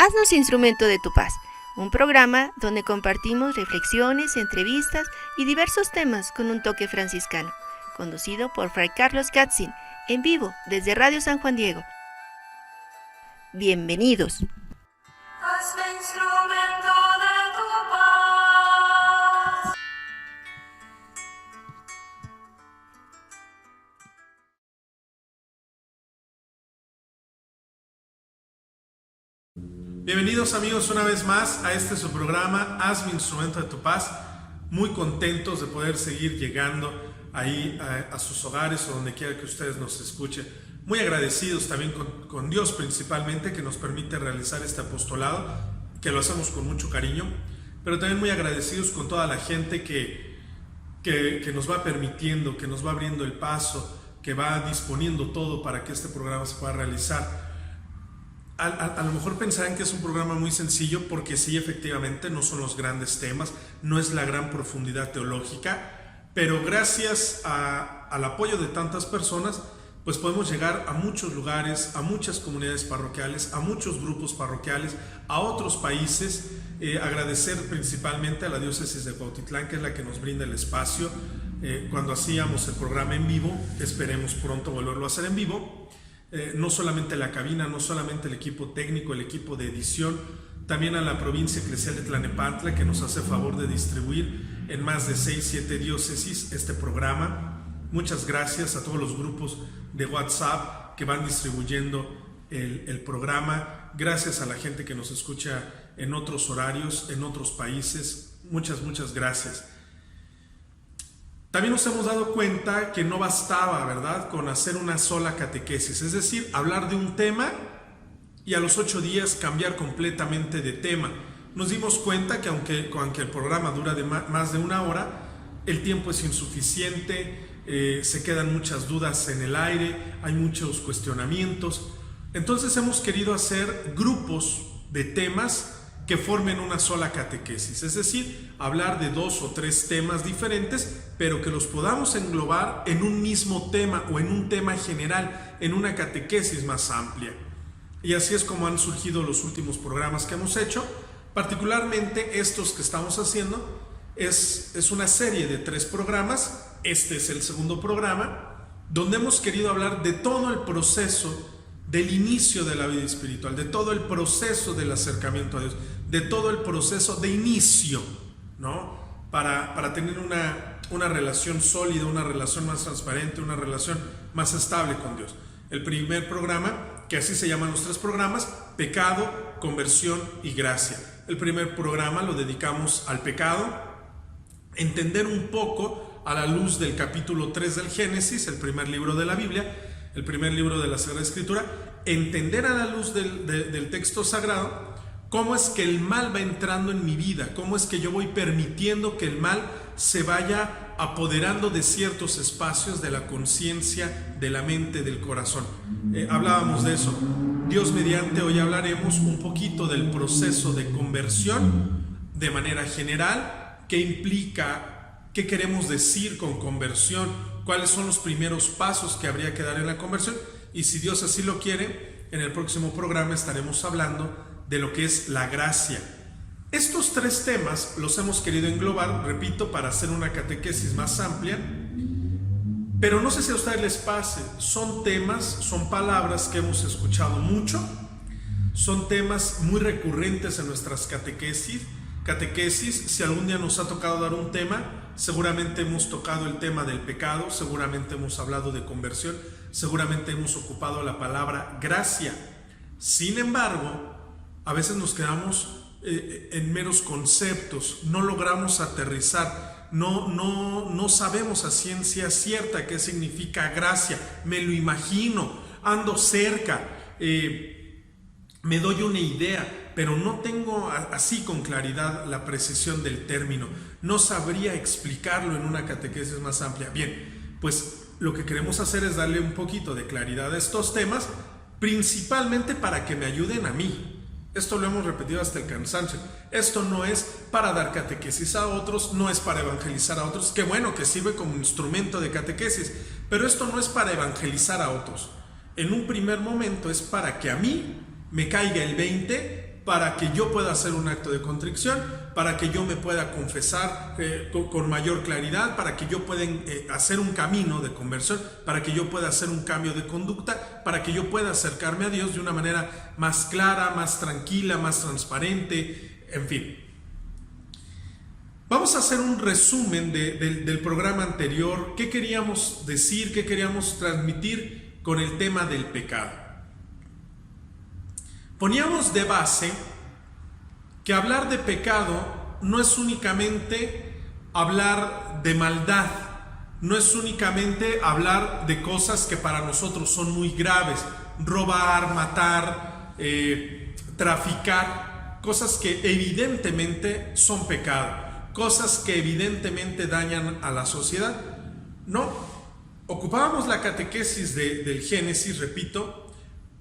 Haznos instrumento de tu paz, un programa donde compartimos reflexiones, entrevistas y diversos temas con un toque franciscano, conducido por Fray Carlos Katzin, en vivo desde Radio San Juan Diego. Bienvenidos. Hazme instrumento de tu paz. Bienvenidos amigos una vez más a este su programa Hazme instrumento de tu paz. Muy contentos de poder seguir llegando ahí a sus hogares o donde quiera que ustedes nos escuchen. Muy agradecidos también con Dios principalmente, que nos permite realizar este apostolado, que lo hacemos con mucho cariño, pero también muy agradecidos con toda la gente que nos va permitiendo, que nos va abriendo el paso, que va disponiendo todo para que este programa se pueda realizar. A lo mejor pensarán que es un programa muy sencillo, porque sí, efectivamente, no son los grandes temas, no es la gran profundidad teológica, pero gracias al apoyo de tantas personas, pues podemos llegar a muchos lugares, a muchas comunidades parroquiales, a muchos grupos parroquiales, a otros países. Agradecer principalmente a la diócesis de Cuautitlán, que es la que nos brinda el espacio cuando hacíamos el programa en vivo. Esperemos pronto volverlo a hacer en vivo. No solamente la cabina, no solamente el equipo técnico, el equipo de edición, también a la provincia eclesial de Tlanepantla, que nos hace favor de distribuir en más de 6-7 diócesis este programa. Muchas gracias a todos los grupos de WhatsApp que van distribuyendo el programa. Gracias a la gente que nos escucha en otros horarios, en otros países. Muchas gracias. También nos hemos dado cuenta que no bastaba, ¿verdad?, con hacer una sola catequesis, es decir, hablar de un tema y a los 8 días cambiar completamente de tema. Nos dimos cuenta que aunque el programa dura más de 1 hora, el tiempo es insuficiente, se quedan muchas dudas en el aire, hay muchos cuestionamientos. Entonces hemos querido hacer grupos de temas que formen una sola catequesis, es decir, hablar de 2 o 3 temas diferentes, pero que los podamos englobar en un mismo tema o en un tema general, en una catequesis más amplia. Y así es como han surgido los últimos programas que hemos hecho. Particularmente estos que estamos haciendo es una serie de 3 programas. Este es el segundo programa, donde hemos querido hablar de todo el proceso del inicio de la vida espiritual, de todo el proceso del acercamiento a Dios, de todo el proceso de inicio, ¿no? Para tener una relación sólida, una relación más transparente, una relación más estable con Dios. El primer programa, que así se llaman los 3 programas: pecado, conversión y gracia. El primer programa lo dedicamos al pecado, entender un poco a la luz del capítulo 3 del Génesis, el primer libro de la Biblia, el primer libro de la Sagrada Escritura, entender a la luz del texto sagrado cómo es que el mal va entrando en mi vida, cómo es que yo voy permitiendo que el mal se vaya apoderando de ciertos espacios de la conciencia, de la mente, del corazón. Hablábamos de eso. Dios mediante, hoy hablaremos un poquito del proceso de conversión de manera general, qué implica, qué queremos decir con conversión, cuáles son los primeros pasos que habría que dar en la conversión, y si Dios así lo quiere, en el próximo programa estaremos hablando de lo que es la gracia. Estos 3 temas los hemos querido englobar, repito, para hacer una catequesis más amplia, pero no sé si a ustedes les pase, son temas, son palabras que hemos escuchado mucho, son temas muy recurrentes en nuestras catequesis. Si algún día nos ha tocado dar un tema, seguramente hemos tocado el tema del pecado, seguramente hemos hablado de conversión, seguramente hemos ocupado la palabra gracia. Sin embargo, a veces nos quedamos en meros conceptos, no logramos aterrizar, no sabemos a ciencia cierta qué significa gracia. Me lo imagino, ando cerca, me doy una idea, pero no tengo así con claridad la precisión del término, no sabría explicarlo en una catequesis más amplia. Bien, pues lo que queremos hacer es darle un poquito de claridad a estos temas, principalmente para que me ayuden a mí. Esto lo hemos repetido hasta el cansancio. Esto no es para dar catequesis a otros, no es para evangelizar a otros, que bueno, que sirve como instrumento de catequesis, pero esto no es para evangelizar a otros. En un primer momento es para que a mí me caiga el 20 para que yo pueda hacer un acto de contrición, para que yo me pueda confesar con mayor claridad, para que yo pueda hacer un camino de conversión, para que yo pueda hacer un cambio de conducta, para que yo pueda acercarme a Dios de una manera más clara, más tranquila, más transparente, en fin. Vamos a hacer un resumen del programa anterior. ¿Qué queríamos decir? ¿Qué queríamos transmitir con el tema del pecado? Poníamos de base que hablar de pecado no es únicamente hablar de maldad, no es únicamente hablar de cosas que para nosotros son muy graves, robar, matar, traficar, cosas que evidentemente son pecado. Cosas que evidentemente dañan a la sociedad. No, ocupábamos la catequesis del Génesis, repito,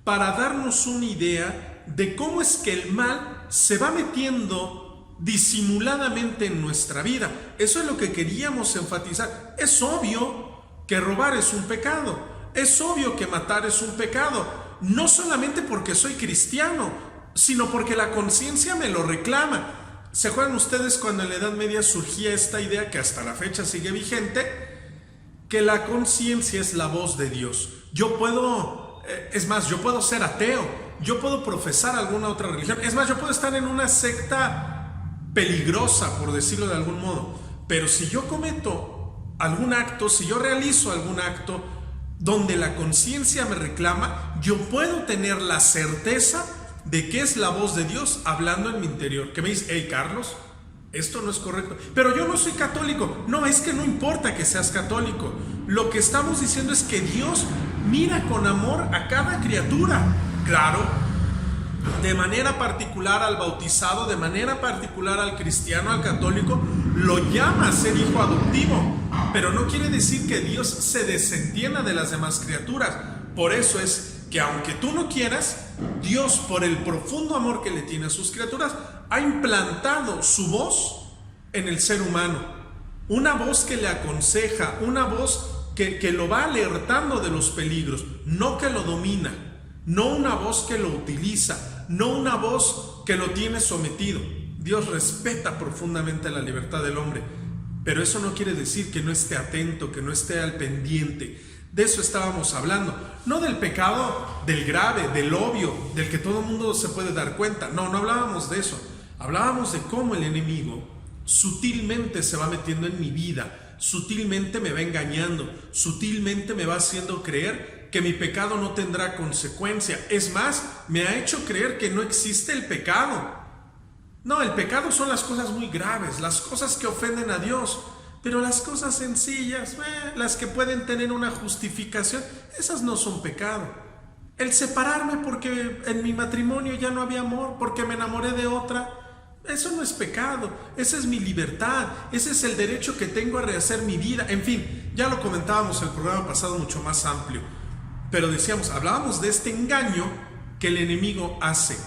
para darnos una idea de cómo es que el mal se va metiendo disimuladamente en nuestra vida. Eso es lo que queríamos enfatizar. Es obvio que robar es un pecado, es obvio que matar es un pecado, no solamente porque soy cristiano, sino porque la conciencia me lo reclama. ¿Se acuerdan ustedes cuando en la Edad Media surgía esta idea que hasta la fecha sigue vigente? Que la conciencia es la voz de Dios. Yo puedo ser ateo, yo puedo profesar alguna otra religión, es más, yo puedo estar en una secta peligrosa, por decirlo de algún modo, pero si yo cometo algún acto, si yo realizo algún acto donde la conciencia me reclama, yo puedo tener la certeza de que es la voz de Dios hablando en mi interior, que me dice: hey Carlos, esto no es correcto, pero yo no soy católico. No, es que no importa que seas católico, lo que estamos diciendo es que Dios mira con amor a cada criatura, claro, de manera particular al bautizado, de manera particular al cristiano, al católico, lo llama a ser hijo adoptivo, pero no quiere decir que Dios se desentienda de las demás criaturas. Por eso es que aunque tú no quieras, Dios, por el profundo amor que le tiene a sus criaturas, ha implantado su voz en el ser humano. Una voz que le aconseja, una voz que lo va alertando de los peligros, no que lo domina, no una voz que lo utiliza, no una voz que lo tiene sometido. Dios respeta profundamente la libertad del hombre, pero eso no quiere decir que no esté atento, que no esté al pendiente. De eso estábamos hablando, no del pecado, del grave, del obvio, del que todo el mundo se puede dar cuenta. No hablábamos de eso. Hablábamos de cómo el enemigo sutilmente se va metiendo en mi vida, sutilmente me va engañando, sutilmente me va haciendo creer que mi pecado no tendrá consecuencia. Es más, me ha hecho creer que no existe el pecado. No, el pecado son las cosas muy graves, las cosas que ofenden a Dios. Pero las cosas sencillas, las que pueden tener una justificación, esas no son pecado. El separarme porque en mi matrimonio ya no había amor, porque me enamoré de otra, eso no es pecado, esa es mi libertad, ese es el derecho que tengo a rehacer mi vida. En fin, ya lo comentábamos en el programa pasado mucho más amplio, pero hablábamos de este engaño que el enemigo hace.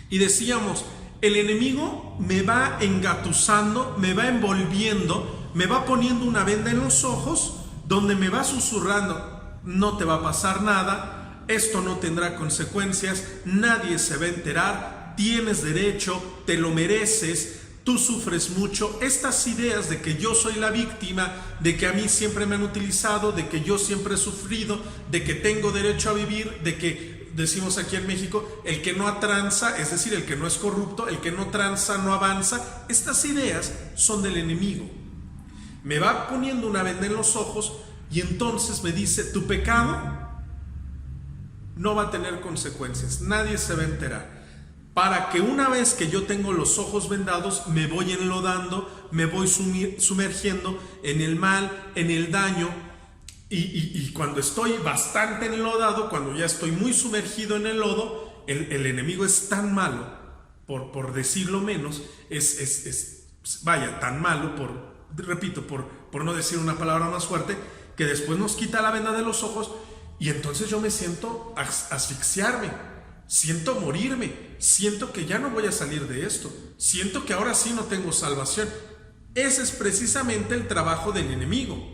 Y decíamos, el enemigo me va engatusando, me va envolviendo, me va poniendo una venda en los ojos, donde me va susurrando: no te va a pasar nada, esto no tendrá consecuencias, nadie se va a enterar, tienes derecho, te lo mereces, tú sufres mucho. Estas ideas de que yo soy la víctima, de que a mí siempre me han utilizado, de que yo siempre he sufrido, de que tengo derecho a vivir, de que decimos aquí en México, el que no tranza, es decir, el que no es corrupto, el que no tranza no avanza. Estas ideas son del enemigo. Me va poniendo una venda en los ojos y entonces me dice: tu pecado no va a tener consecuencias, nadie se va a enterar. Para que una vez que yo tengo los ojos vendados, me voy enlodando, me voy sumergiendo en el mal, en el daño. Y cuando estoy bastante enlodado, cuando ya estoy muy sumergido en el lodo, el enemigo es tan malo, por decirlo menos, tan malo, por no decir una palabra más fuerte, que después nos quita la venda de los ojos y entonces yo me siento asfixiarme, siento morirme, siento que ya no voy a salir de esto, siento que ahora sí no tengo salvación. Ese es precisamente el trabajo del enemigo.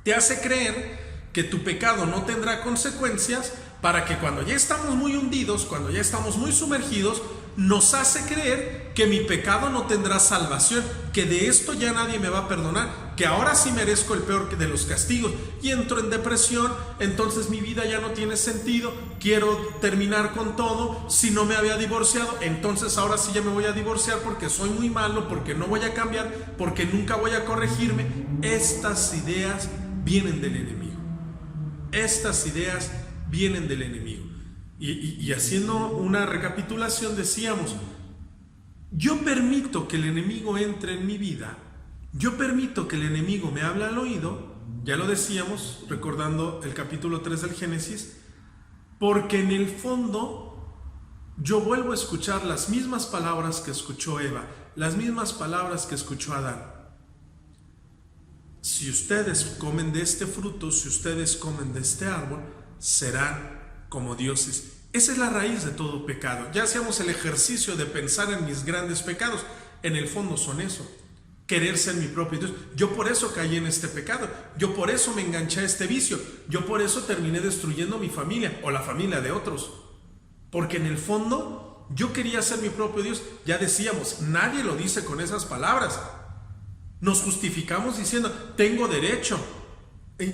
Te hace creer que tu pecado no tendrá consecuencias, para que cuando ya estamos muy hundidos, cuando ya estamos muy sumergidos, nos hace creer que mi pecado no tendrá salvación, que de esto ya nadie me va a perdonar, que ahora sí merezco el peor de los castigos y entro en depresión. Entonces mi vida ya no tiene sentido, quiero terminar con todo. Si no me había divorciado, entonces ahora sí ya me voy a divorciar porque soy muy malo, porque no voy a cambiar, porque nunca voy a corregirme. Estas ideas vienen del enemigo. Estas ideas vienen del enemigo. Y haciendo una recapitulación decíamos, yo permito que el enemigo entre en mi vida, yo permito que el enemigo me hable al oído, ya lo decíamos recordando el capítulo 3 del Génesis, porque en el fondo yo vuelvo a escuchar las mismas palabras que escuchó Eva, las mismas palabras que escuchó Adán. Si ustedes comen de este fruto, si ustedes comen de este árbol, serán como dioses. Esa es la raíz de todo pecado. Ya hacíamos el ejercicio de pensar en mis grandes pecados. En el fondo son eso: querer ser mi propio Dios. Yo por eso caí en este pecado. Yo por eso me enganché a este vicio. Yo por eso terminé destruyendo mi familia o la familia de otros. Porque en el fondo yo quería ser mi propio Dios. Ya decíamos, nadie lo dice con esas palabras. Nos justificamos diciendo, tengo derecho.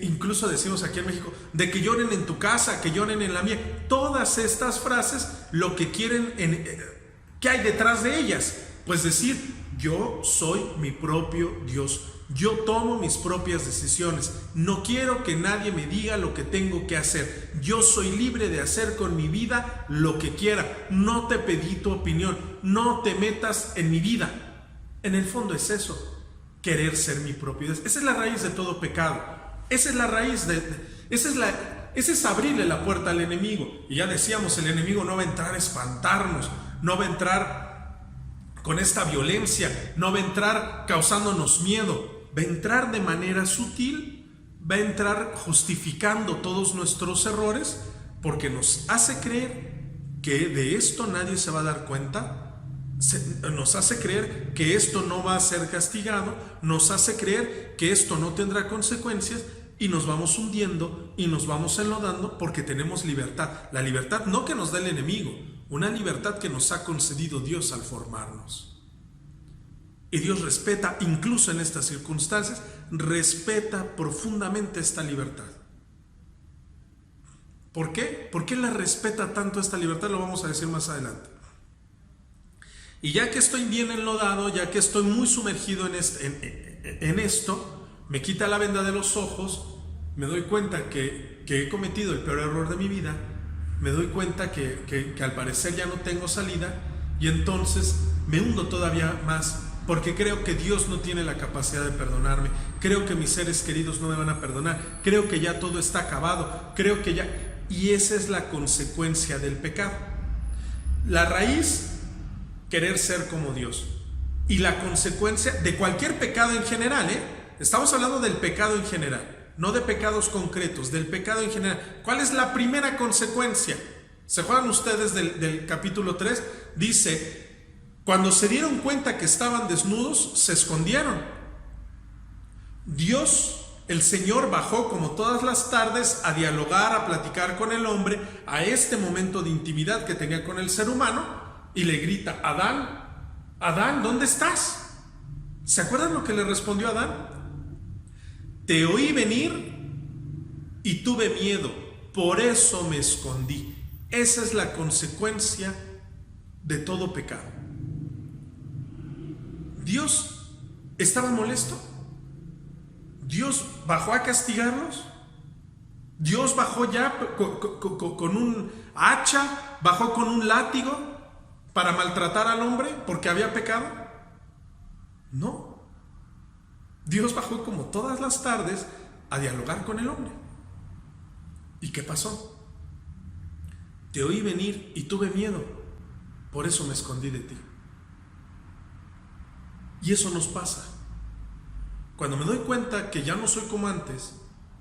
Incluso decimos aquí en México, de que lloren en tu casa, que lloren en la mía. Todas estas frases, lo que quieren, ¿qué hay detrás de ellas? Pues decir, yo soy mi propio Dios, yo tomo mis propias decisiones, no quiero que nadie me diga lo que tengo que hacer, yo soy libre de hacer con mi vida lo que quiera, no te pedí tu opinión, no te metas en mi vida. En el fondo es eso, querer ser mi propio Dios. Esa es la raíz de todo pecado. Esa es la raíz ese es abrirle la puerta al enemigo. Y ya decíamos, el enemigo no va a entrar a espantarnos, no va a entrar con esta violencia, no va a entrar causándonos miedo, va a entrar de manera sutil, va a entrar justificando todos nuestros errores, porque nos hace creer que de esto nadie se va a dar cuenta. Nos hace creer que esto no va a ser castigado, nos hace creer que esto no tendrá consecuencias, y nos vamos hundiendo y nos vamos enlodando porque tenemos libertad. La libertad no que nos da el enemigo, una libertad que nos ha concedido Dios al formarnos. Y Dios respeta, incluso en estas circunstancias, respeta profundamente esta libertad. ¿Por qué? ¿Por qué la respeta tanto esta libertad? Lo vamos a decir más adelante. Y ya que estoy bien enlodado, ya que estoy muy sumergido en esto, me quita la venda de los ojos, me doy cuenta que he cometido el peor error de mi vida, me doy cuenta que al parecer ya no tengo salida, y entonces me hundo todavía más, porque creo que Dios no tiene la capacidad de perdonarme, creo que mis seres queridos no me van a perdonar, creo que ya todo está acabado, creo que ya... Y esa es la consecuencia del pecado. La raíz, querer ser como Dios. Y la consecuencia de cualquier pecado en general, estamos hablando del pecado en general, no de pecados concretos, del pecado en general. ¿Cuál es la primera consecuencia? ¿Se acuerdan ustedes del capítulo 3? Dice, cuando se dieron cuenta que estaban desnudos, se escondieron. Dios, el Señor, bajó como todas las tardes a dialogar, a platicar con el hombre, a este momento de intimidad que tenía con el ser humano, y le grita, Adán, Adán, ¿dónde estás? ¿Se acuerdan lo que le respondió Adán? Te oí venir y tuve miedo, por eso me escondí. Esa es la consecuencia de todo pecado. Dios estaba molesto. Dios bajó a castigarlos. Dios bajó ya con un hacha, bajó con un látigo para maltratar al hombre porque había pecado. No. Dios bajó como todas las tardes a dialogar con el hombre. ¿Y qué pasó? Te oí venir y tuve miedo, por eso me escondí de ti. Y eso nos pasa. Cuando me doy cuenta que ya no soy como antes,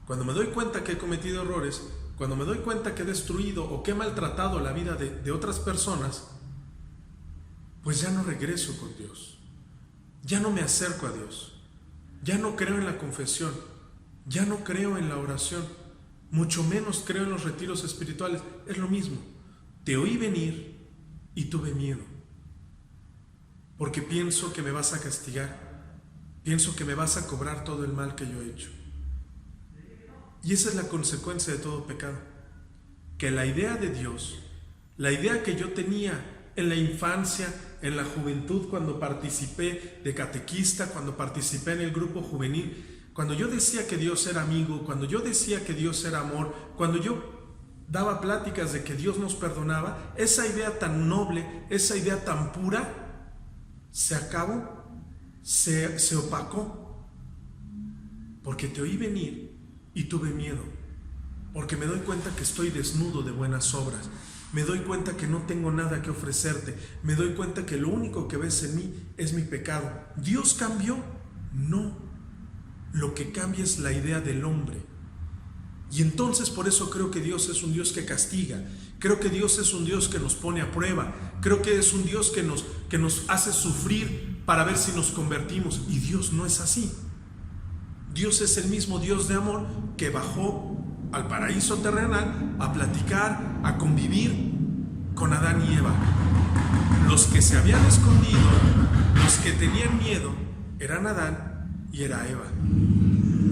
cuando me doy cuenta que he cometido errores, cuando me doy cuenta que he destruido o que he maltratado la vida de otras personas, pues ya no regreso con Dios, ya no me acerco a Dios, ya no creo en la confesión, ya no creo en la oración, mucho menos creo en los retiros espirituales. Es lo mismo. Te oí venir y tuve miedo, porque pienso que me vas a castigar, pienso que me vas a cobrar todo el mal que yo he hecho. Y esa es la consecuencia de todo pecado, que la idea de Dios, la idea que yo tenía en la infancia, en la juventud, cuando participé de catequista, cuando participé en el grupo juvenil, cuando yo decía que Dios era amigo, cuando yo decía que Dios era amor, cuando yo daba pláticas de que Dios nos perdonaba, esa idea tan noble, esa idea tan pura, se acabó, se opacó, porque te oí venir y tuve miedo, porque me doy cuenta que estoy desnudo de buenas obras, me doy cuenta que no tengo nada que ofrecerte, me doy cuenta que lo único que ves en mí es mi pecado. ¿Dios cambió? No. Lo que cambia es la idea del hombre. Y entonces por eso creo que Dios es un Dios que castiga, creo que Dios es un Dios que nos pone a prueba, creo que es un Dios que nos hace sufrir para ver si nos convertimos. Y Dios no es así. Dios es el mismo Dios de amor que bajó al paraíso terrenal a platicar, a convivir con Adán y Eva. Los que se habían escondido, los que tenían miedo, eran Adán y era Eva.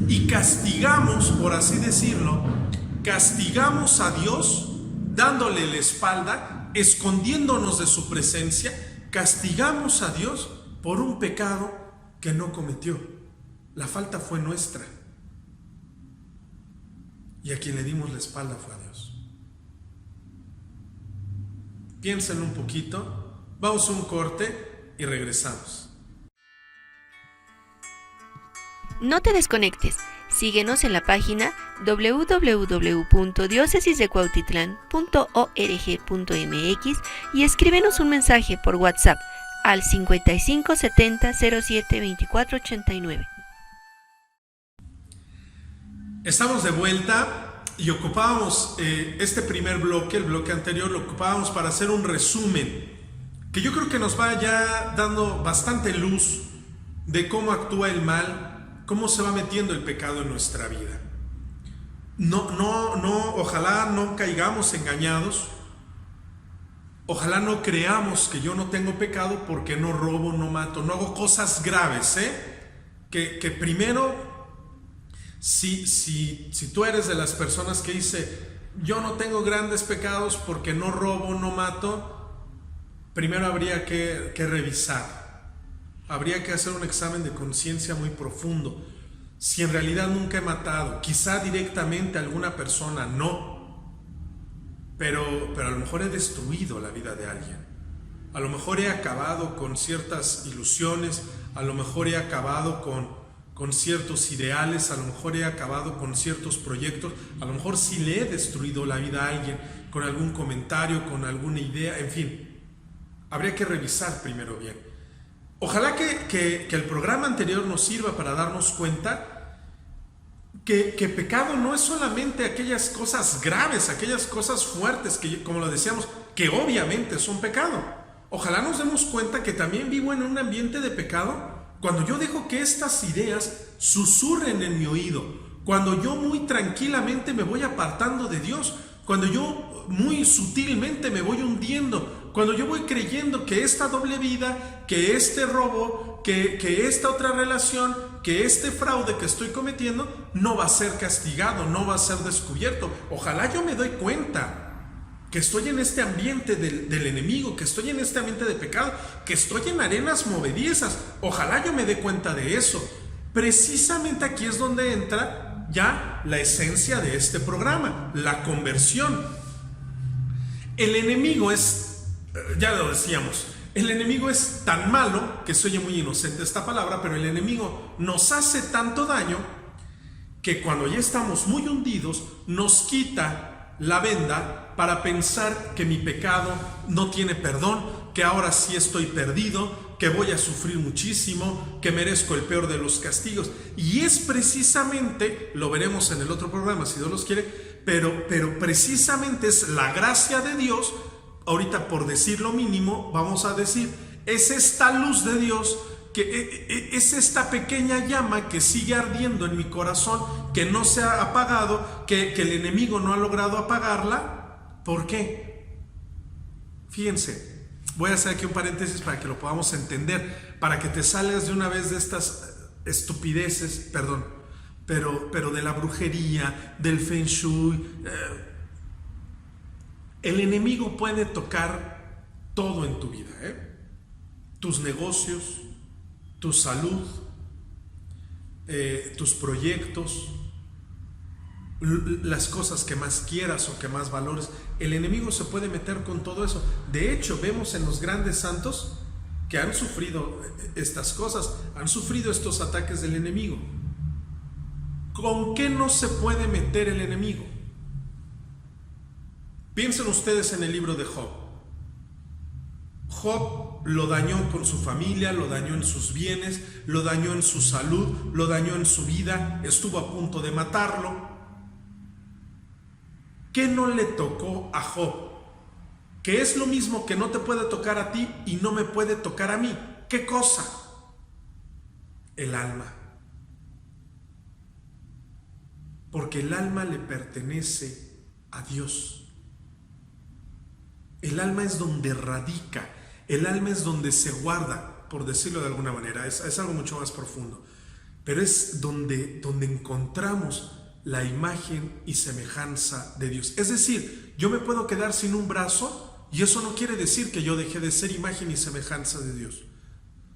Y castigamos, por así decirlo, castigamos a Dios dándole la espalda, escondiéndonos de su presencia, castigamos a Dios por un pecado que no cometió. La falta fue nuestra. Y a quien le dimos la espalda fue a Dios. Piensen un poquito, vamos a un corte y regresamos. No te desconectes, síguenos en la página www.diocesisdecuautitlán.org.mx y escríbenos un mensaje por WhatsApp al 55 70 07 24 89. Estamos de vuelta y ocupábamos este primer bloque, el bloque anterior, lo ocupábamos para hacer un resumen que yo creo que nos va ya dando bastante luz de cómo actúa el mal, cómo se va metiendo el pecado en nuestra vida. Ojalá no caigamos engañados, ojalá no creamos que yo no tengo pecado porque no robo, no mato, no hago cosas graves, que primero... Si tú eres de las personas que dice yo no tengo grandes pecados porque no robo, no mato, primero habría que revisar, habría que hacer un examen de conciencia muy profundo. Si en realidad nunca he matado, quizá directamente a alguna persona, no, pero a lo mejor he destruido la vida de alguien, a lo mejor he acabado con ciertas ilusiones, a lo mejor he acabado con ciertos ideales, a lo mejor he acabado con ciertos proyectos, a lo mejor sí le he destruido la vida a alguien con algún comentario, con alguna idea, en fin, habría que revisar primero bien. Ojalá que el programa anterior nos sirva para darnos cuenta que pecado no es solamente aquellas cosas graves, aquellas cosas fuertes, que como lo decíamos, que obviamente son pecado. Ojalá nos demos cuenta que también vivo en un ambiente de pecado cuando yo dejo que estas ideas susurren en mi oído, cuando yo muy tranquilamente me voy apartando de Dios, cuando yo muy sutilmente me voy hundiendo, cuando yo voy creyendo que esta doble vida, que este robo, que esta otra relación, que este fraude que estoy cometiendo no va a ser castigado, no va a ser descubierto. Ojalá yo me doy cuenta que estoy en este ambiente del enemigo, que estoy en este ambiente de pecado, que estoy en arenas movediezas. Ojalá yo me dé cuenta de eso. Precisamente aquí es donde entra ya la esencia de este programa, la conversión. El enemigo es, ya lo decíamos, el enemigo es tan malo, que se oye muy inocente esta palabra, pero el enemigo nos hace tanto daño que cuando ya estamos muy hundidos, nos quita la venda para pensar que mi pecado no tiene perdón, que ahora sí estoy perdido, que voy a sufrir muchísimo, que merezco el peor de los castigos. Y es precisamente, lo veremos en el otro programa si Dios los quiere, pero precisamente es la gracia de Dios, ahorita por decir lo mínimo, vamos a decir, es esta luz de Dios es esta pequeña llama que sigue ardiendo en mi corazón, que no se ha apagado, que el enemigo no ha logrado apagarla. ¿Por qué? Fíjense, voy a hacer aquí un paréntesis para que lo podamos entender, para que te salgas de una vez de estas estupideces, perdón, pero de la brujería, del feng shui. El enemigo puede tocar todo en tu vida, tus negocios, tu salud, tus proyectos, las cosas que más quieras o que más valores. El enemigo se puede meter con todo eso. De hecho, vemos en los grandes santos que han sufrido estas cosas, han sufrido estos ataques del enemigo. ¿Con qué no se puede meter el enemigo? Piensen ustedes en el libro de Job. Job lo dañó con su familia, lo dañó en sus bienes, lo dañó en su salud, lo dañó en su vida, estuvo a punto de matarlo. ¿Qué no le tocó a Job? Que es lo mismo que no te puede tocar a ti y no me puede tocar a mí. ¿Qué cosa? El alma. Porque el alma le pertenece a Dios. El alma es donde radica, el alma es donde se guarda, por decirlo de alguna manera, es algo mucho más profundo, pero es donde encontramos la imagen y semejanza de Dios. Es decir, yo me puedo quedar sin un brazo y eso no quiere decir que yo dejé de ser imagen y semejanza de Dios.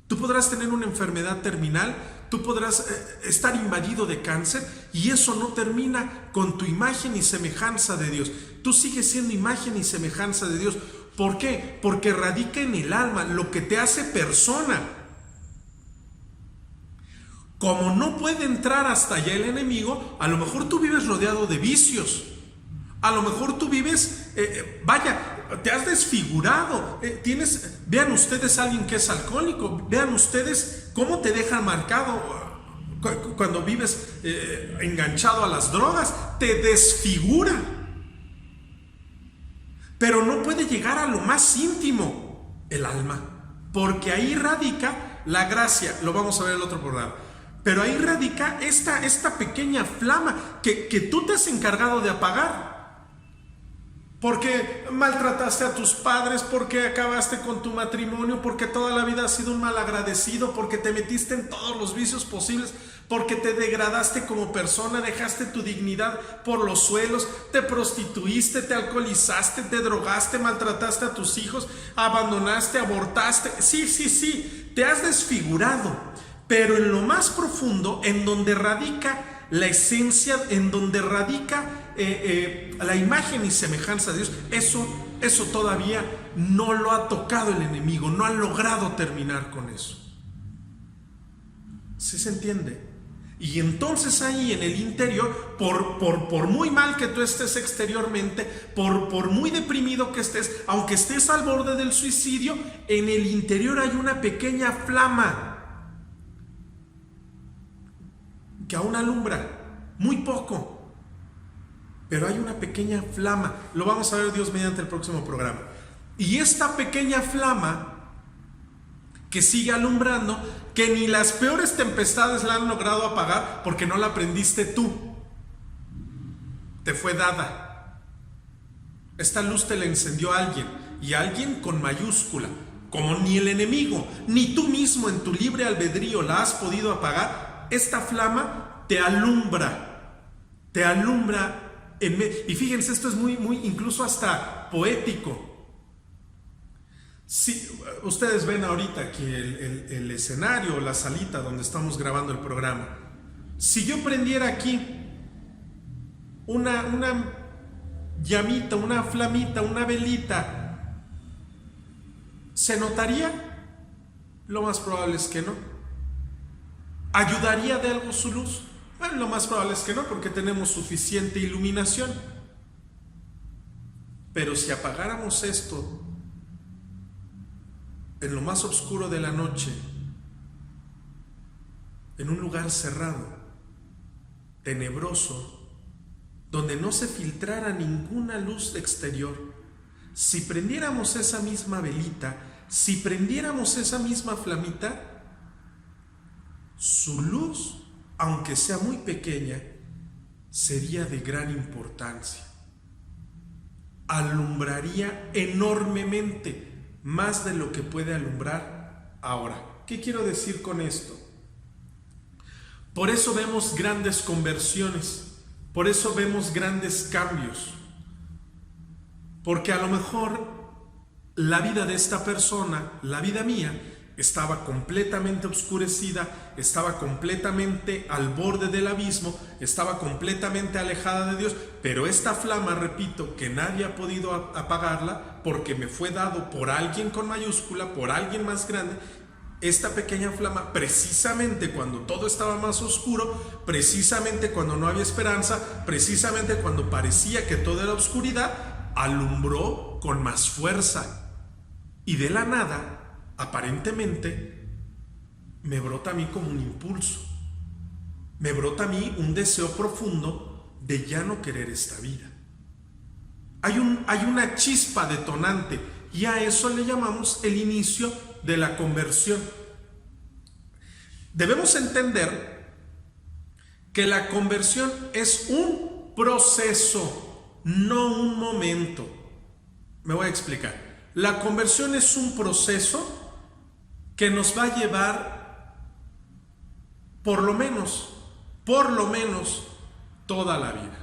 Tú podrás tener una enfermedad terminal, tú podrás estar invadido de cáncer y eso no termina con tu imagen y semejanza de Dios. Tú sigues siendo imagen y semejanza de Dios. ¿Por qué? Porque radica en el alma, lo que te hace persona. Como no puede entrar hasta allá el enemigo, a lo mejor tú vives rodeado de vicios. A lo mejor tú vives, te has desfigurado. Vean ustedes a alguien que es alcohólico, vean ustedes cómo te dejan marcado cuando vives enganchado a las drogas, te desfigura. Pero no puede llegar a lo más íntimo, el alma, porque ahí radica la gracia. Lo vamos a ver en el otro programa. Pero ahí radica esta pequeña flama que tú te has encargado de apagar. Porque maltrataste a tus padres, porque acabaste con tu matrimonio, porque toda la vida has sido un malagradecido, porque te metiste en todos los vicios posibles, porque te degradaste como persona, dejaste tu dignidad por los suelos, te prostituiste, te alcoholizaste, te drogaste, maltrataste a tus hijos, abandonaste, abortaste. Sí, te has desfigurado. Pero en lo más profundo, en donde radica la esencia, en donde radica la imagen y semejanza de Dios, eso todavía no lo ha tocado el enemigo, no ha logrado terminar con eso. ¿Sí se entiende? Y entonces ahí en el interior, por muy mal que tú estés exteriormente, por muy deprimido que estés, aunque estés al borde del suicidio, en el interior hay una pequeña flama que aún alumbra, muy poco, pero hay una pequeña flama. Lo vamos a ver Dios mediante el próximo programa. Y esta pequeña flama que sigue alumbrando, que ni las peores tempestades la han logrado apagar, porque no la aprendiste tú, te fue dada. Esta luz te la encendió alguien, y alguien con mayúscula. Como ni el enemigo, ni tú mismo en tu libre albedrío la has podido apagar, esta flama te alumbra y fíjense, esto es muy, incluso hasta poético. Si ustedes ven ahorita aquí el escenario, la salita donde estamos grabando el programa, si yo prendiera aquí una llamita, una flamita, una velita, ¿se notaría? Lo más probable es que no. ¿Ayudaría de algo su luz? Bueno, lo más probable es que no, porque tenemos suficiente iluminación. Pero si apagáramos esto en lo más oscuro de la noche, en un lugar cerrado, tenebroso, donde no se filtrara ninguna luz exterior, si prendiéramos esa misma velita, si prendiéramos esa misma flamita, su luz, aunque sea muy pequeña, sería de gran importancia. Alumbraría enormemente, más de lo que puede alumbrar ahora. ¿Qué quiero decir con esto? Por eso vemos grandes conversiones, por eso vemos grandes cambios, porque a lo mejor la vida de esta persona, la vida mía, estaba completamente oscurecida, estaba completamente al borde del abismo, estaba completamente alejada de Dios, pero esta flama, repito, que nadie ha podido apagarla porque me fue dado por alguien con mayúscula, por alguien más grande. Esta pequeña flama, precisamente cuando todo estaba más oscuro, precisamente cuando no había esperanza, precisamente cuando parecía que todo era oscuridad, alumbró con más fuerza. Y de la nada, aparentemente, me brota a mí como un impulso. Me brota a mí un deseo profundo de ya no querer esta vida. Hay una chispa detonante y a eso le llamamos el inicio de la conversión. Debemos entender que la conversión es un proceso, no un momento. Me voy a explicar. La conversión es un proceso que nos va a llevar por lo menos toda la vida.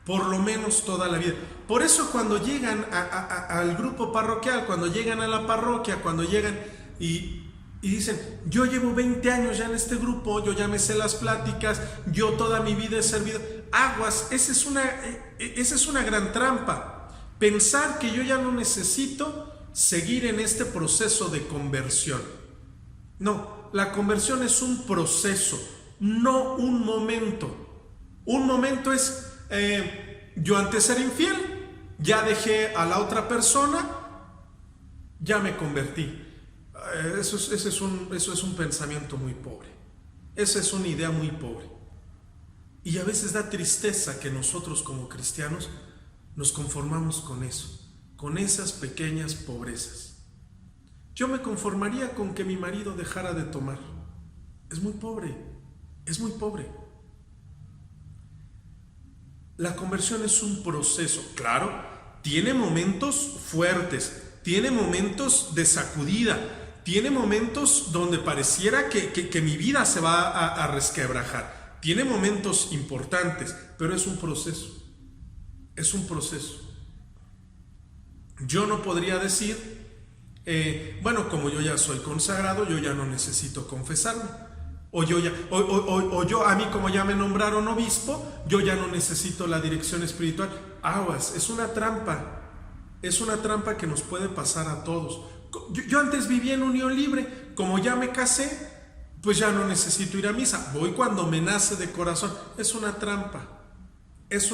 Por lo menos toda la vida. Por eso cuando llegan al grupo parroquial, cuando llegan a la parroquia, cuando llegan y dicen, yo llevo 20 años ya en este grupo, yo ya me sé las pláticas, yo toda mi vida he servido. Aguas, esa es una gran trampa. Pensar que yo ya no necesito seguir en este proceso de conversión. No, la conversión es un proceso, no un momento. Un momento es... yo antes era infiel, ya dejé a la otra persona, ya me convertí. Eso es un pensamiento muy pobre. Esa es una idea muy pobre. Y a veces da tristeza que nosotros como cristianos nos conformamos con eso, con esas pequeñas pobrezas. Yo me conformaría con que mi marido dejara de tomar. Es muy pobre, es muy pobre. La conversión es un proceso, claro, tiene momentos fuertes, tiene momentos de sacudida, tiene momentos donde pareciera que mi vida se va a resquebrajar, tiene momentos importantes, pero es un proceso, es un proceso. Yo no podría decir, bueno, como yo ya soy consagrado, yo ya no necesito confesarme. O yo, a mí como ya me nombraron obispo, yo ya no necesito la dirección espiritual. Aguas, es una trampa que nos puede pasar a todos. Yo antes vivía en unión libre, como ya me casé, pues ya no necesito ir a misa, voy cuando me nace de corazón. Es una trampa, es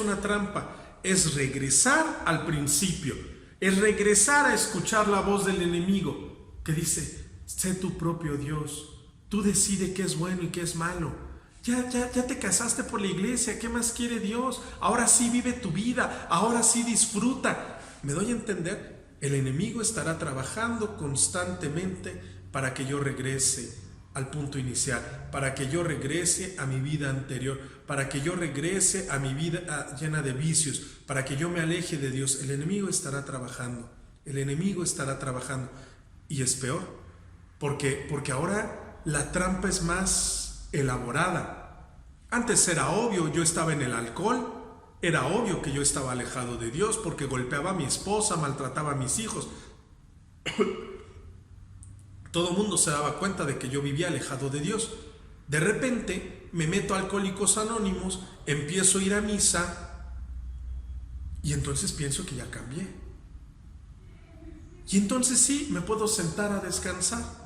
regresar al principio, es regresar a escuchar la voz del enemigo que dice, sé tu propio Dios. Tú decides qué es bueno y qué es malo. Ya te casaste por la iglesia. ¿Qué más quiere Dios? Ahora sí vive tu vida. Ahora sí disfruta. ¿Me doy a entender? El enemigo estará trabajando constantemente para que yo regrese al punto inicial, para que yo regrese a mi vida anterior, para que yo regrese a mi vida llena de vicios, para que yo me aleje de Dios. El enemigo estará trabajando. Y es peor, porque ahora la trampa es más elaborada. Antes era obvio, yo estaba en el alcohol, era obvio que yo estaba alejado de Dios porque golpeaba a mi esposa, maltrataba a mis hijos. Todo el mundo se daba cuenta de que yo vivía alejado de Dios. De repente me meto a Alcohólicos Anónimos, empiezo a ir a misa y entonces pienso que ya cambié. Y entonces sí, me puedo sentar a descansar.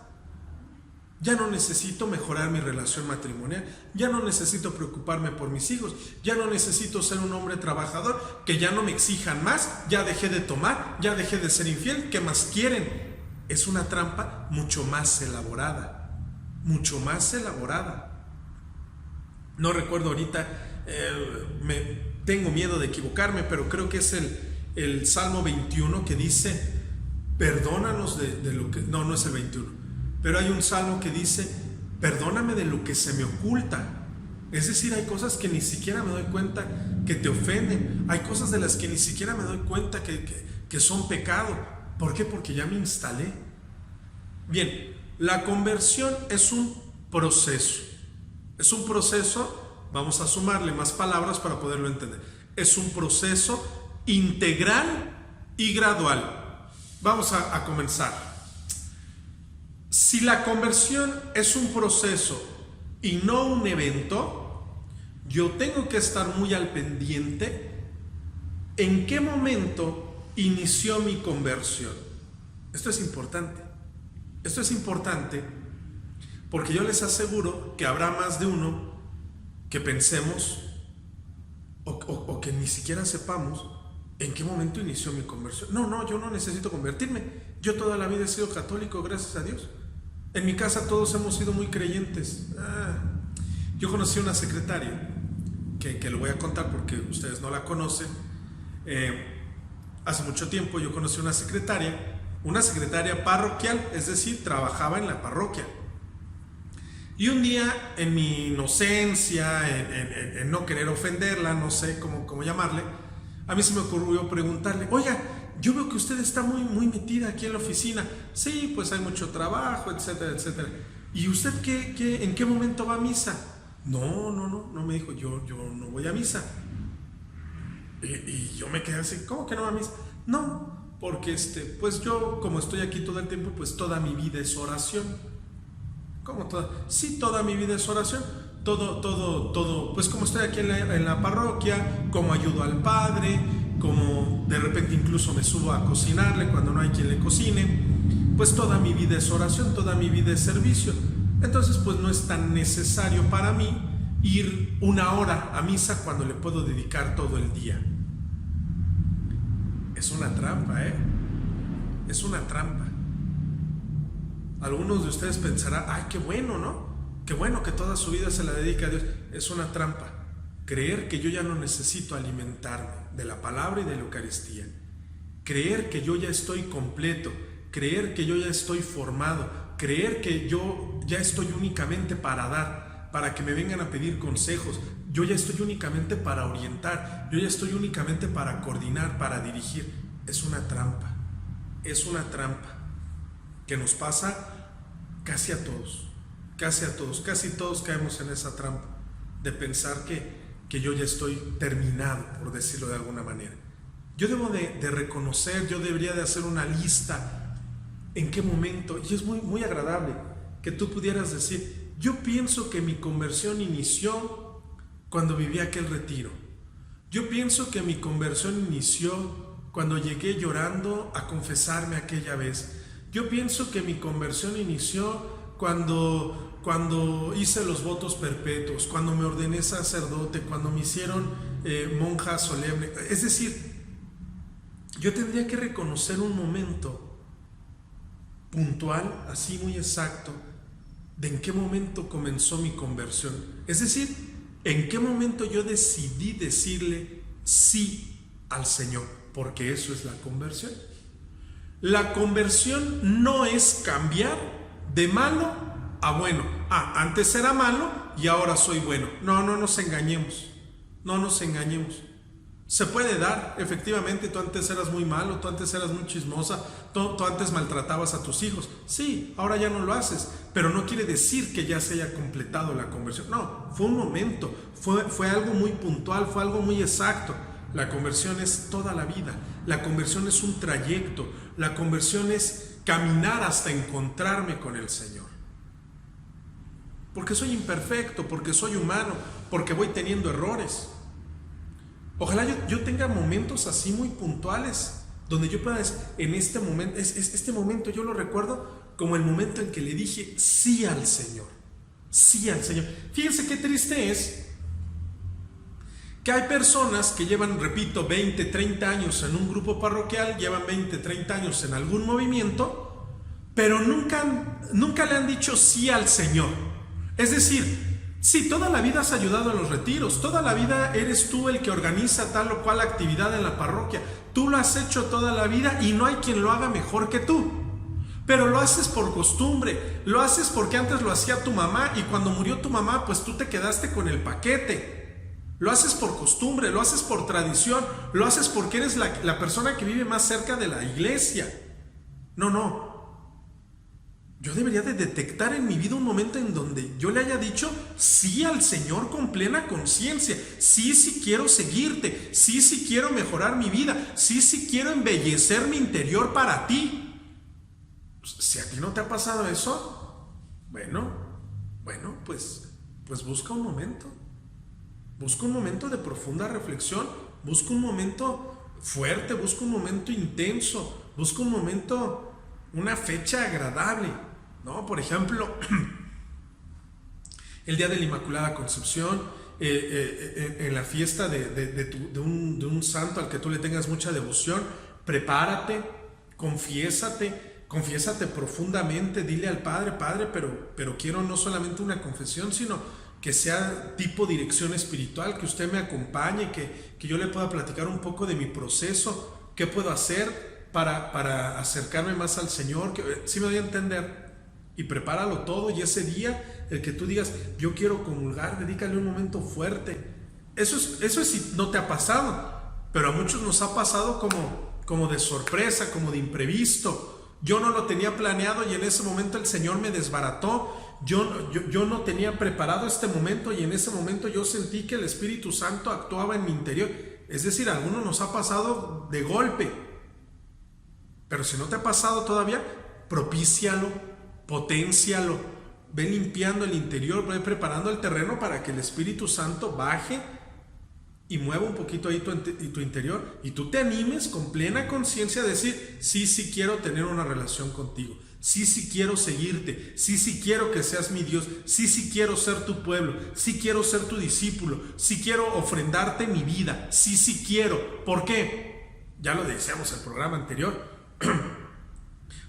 Ya no necesito mejorar mi relación matrimonial, ya no necesito preocuparme por mis hijos, ya no necesito ser un hombre trabajador, que ya no me exijan más, ya dejé de tomar, ya dejé de ser infiel, ¿qué más quieren? Es una trampa mucho más elaborada. No recuerdo ahorita, tengo miedo de equivocarme, pero creo que es el Salmo 21 que dice, perdónanos de lo que... No es el 21. Pero hay un salmo que dice, Perdóname de lo que se me oculta. Es decir, hay cosas que ni siquiera me doy cuenta que te ofenden. Hay cosas de las que ni siquiera me doy cuenta que son pecado. ¿Por qué? Porque ya me instalé. Bien, la conversión es un proceso. Es un proceso, vamos a sumarle más palabras para poderlo entender. Es un proceso integral y gradual. Vamos a comenzar. Si la conversión es un proceso y no un evento, yo tengo que estar muy al pendiente en qué momento inició mi conversión. Esto es importante. Esto es importante porque yo les aseguro que habrá más de uno que pensemos o que ni siquiera sepamos en qué momento inició mi conversión. No, yo no necesito convertirme. Yo toda la vida he sido católico, gracias a Dios. En mi casa todos hemos sido muy creyentes. Yo conocí una secretaria que lo voy a contar porque ustedes no la conocen. Hace mucho tiempo yo conocí una secretaria parroquial, es decir, trabajaba en la parroquia. Y un día, en mi inocencia, en no querer ofenderla, no sé cómo llamarle, a mí se me ocurrió preguntarle: oiga, yo veo que usted está muy metida aquí en la oficina. Sí, pues hay mucho trabajo, etcétera, etcétera. ¿Y usted en qué momento va a misa? No, me dijo, yo no voy a misa. Y yo me quedé así, ¿cómo que no va a misa? No, porque pues yo, como estoy aquí todo el tiempo, pues toda mi vida es oración. ¿Cómo toda? Sí, toda mi vida es oración. Todo, pues como estoy aquí en la parroquia, como ayudo al padre, como de repente incluso me subo a cocinarle cuando no hay quien le cocine, pues toda mi vida es oración, toda mi vida es servicio. Entonces pues no es tan necesario para mí ir 1 hora a misa cuando le puedo dedicar todo el día. Es una trampa, es una trampa. Algunos de ustedes pensarán: ay, qué bueno, ¿no? Qué bueno que toda su vida se la dedica a Dios. Es una trampa. Creer que yo ya no necesito alimentarme de la palabra y de la Eucaristía. Creer que yo ya estoy completo. Creer que yo ya estoy formado. Creer que yo ya estoy únicamente para dar, para que me vengan a pedir consejos. Yo ya estoy únicamente para orientar. Yo ya estoy únicamente para coordinar, para dirigir. Es una trampa. Es una trampa que nos pasa casi a todos. Casi todos caemos en esa trampa de pensar que yo ya estoy terminado, por decirlo de alguna manera. Yo debo de reconocer, yo debería de hacer una lista en qué momento, y es muy agradable que tú pudieras decir: yo pienso que mi conversión inició cuando viví aquel retiro. Yo pienso que mi conversión inició cuando llegué llorando a confesarme aquella vez. Yo pienso que mi conversión inició cuando hice los votos perpetuos, cuando me ordené sacerdote, cuando me hicieron monja solemne. Es decir, yo tendría que reconocer un momento puntual, así muy exacto, de en qué momento comenzó mi conversión. Es decir, en qué momento yo decidí decirle sí al Señor, porque eso es la conversión. La conversión no es cambiar de malo a bueno. Antes era malo y ahora soy bueno. No nos engañemos. No nos engañemos. Se puede dar, efectivamente, tú antes eras muy malo, tú antes eras muy chismosa, tú antes maltratabas a tus hijos. Sí, ahora ya no lo haces, pero no quiere decir que ya se haya completado la conversión. No, fue un momento, fue algo muy puntual, fue algo muy exacto. La conversión es toda la vida. La conversión es un trayecto. La conversión es caminar hasta encontrarme con el Señor. Porque soy imperfecto, porque soy humano, porque voy teniendo errores. Ojalá yo tenga momentos así muy puntuales, donde yo pueda, en este momento, este momento yo lo recuerdo como el momento en que le dije sí al Señor. Sí al Señor. Fíjense qué triste es que hay personas que llevan, repito, 20, 30 años en un grupo parroquial, llevan 20, 30 años en algún movimiento, pero nunca le han dicho sí al Señor. Es decir, sí, toda la vida has ayudado en los retiros, toda la vida eres tú el que organiza tal o cual actividad en la parroquia, tú lo has hecho toda la vida y no hay quien lo haga mejor que tú. Pero lo haces por costumbre, lo haces porque antes lo hacía tu mamá y cuando murió tu mamá, pues tú te quedaste con el paquete. Lo haces por costumbre, lo haces por tradición, lo haces porque eres la persona que vive más cerca de la iglesia. No. Yo debería de detectar en mi vida un momento en donde yo le haya dicho sí al Señor con plena conciencia. Sí quiero seguirte. Sí quiero mejorar mi vida. Sí quiero embellecer mi interior para ti. Si a ti no te ha pasado eso, bueno, pues busca un momento. Busca un momento de profunda reflexión. Busca un momento fuerte. Busca un momento intenso. Busca un momento, una fecha agradable, ¿no? Por ejemplo, el día de la Inmaculada Concepción, en la fiesta de un santo al que tú le tengas mucha devoción, prepárate, confiésate profundamente, dile al Padre, pero quiero no solamente una confesión, sino que sea tipo dirección espiritual, que usted me acompañe, que yo le pueda platicar un poco de mi proceso, qué puedo hacer para acercarme más al Señor, que sí me doy a entender. Y prepáralo todo, y ese día, el que tú digas, yo quiero comulgar, dedícale un momento fuerte. Eso es si no te ha pasado, pero a muchos nos ha pasado como de sorpresa, como de imprevisto. Yo no lo tenía planeado y en ese momento el Señor me desbarató. Yo no tenía preparado este momento y en ese momento yo sentí que el Espíritu Santo actuaba en mi interior. Es decir, a algunos nos ha pasado de golpe. Pero si no te ha pasado todavía, propícialo, potencialo, ve limpiando el interior, ve preparando el terreno para que el Espíritu Santo baje y mueva un poquito ahí tu interior y tú te animes con plena conciencia a decir, sí quiero tener una relación contigo, sí quiero seguirte, sí quiero que seas mi Dios, sí quiero ser tu pueblo, sí quiero ser tu discípulo, sí quiero ofrendarte mi vida, sí quiero. ¿Por qué? Ya lo decíamos en el programa anterior.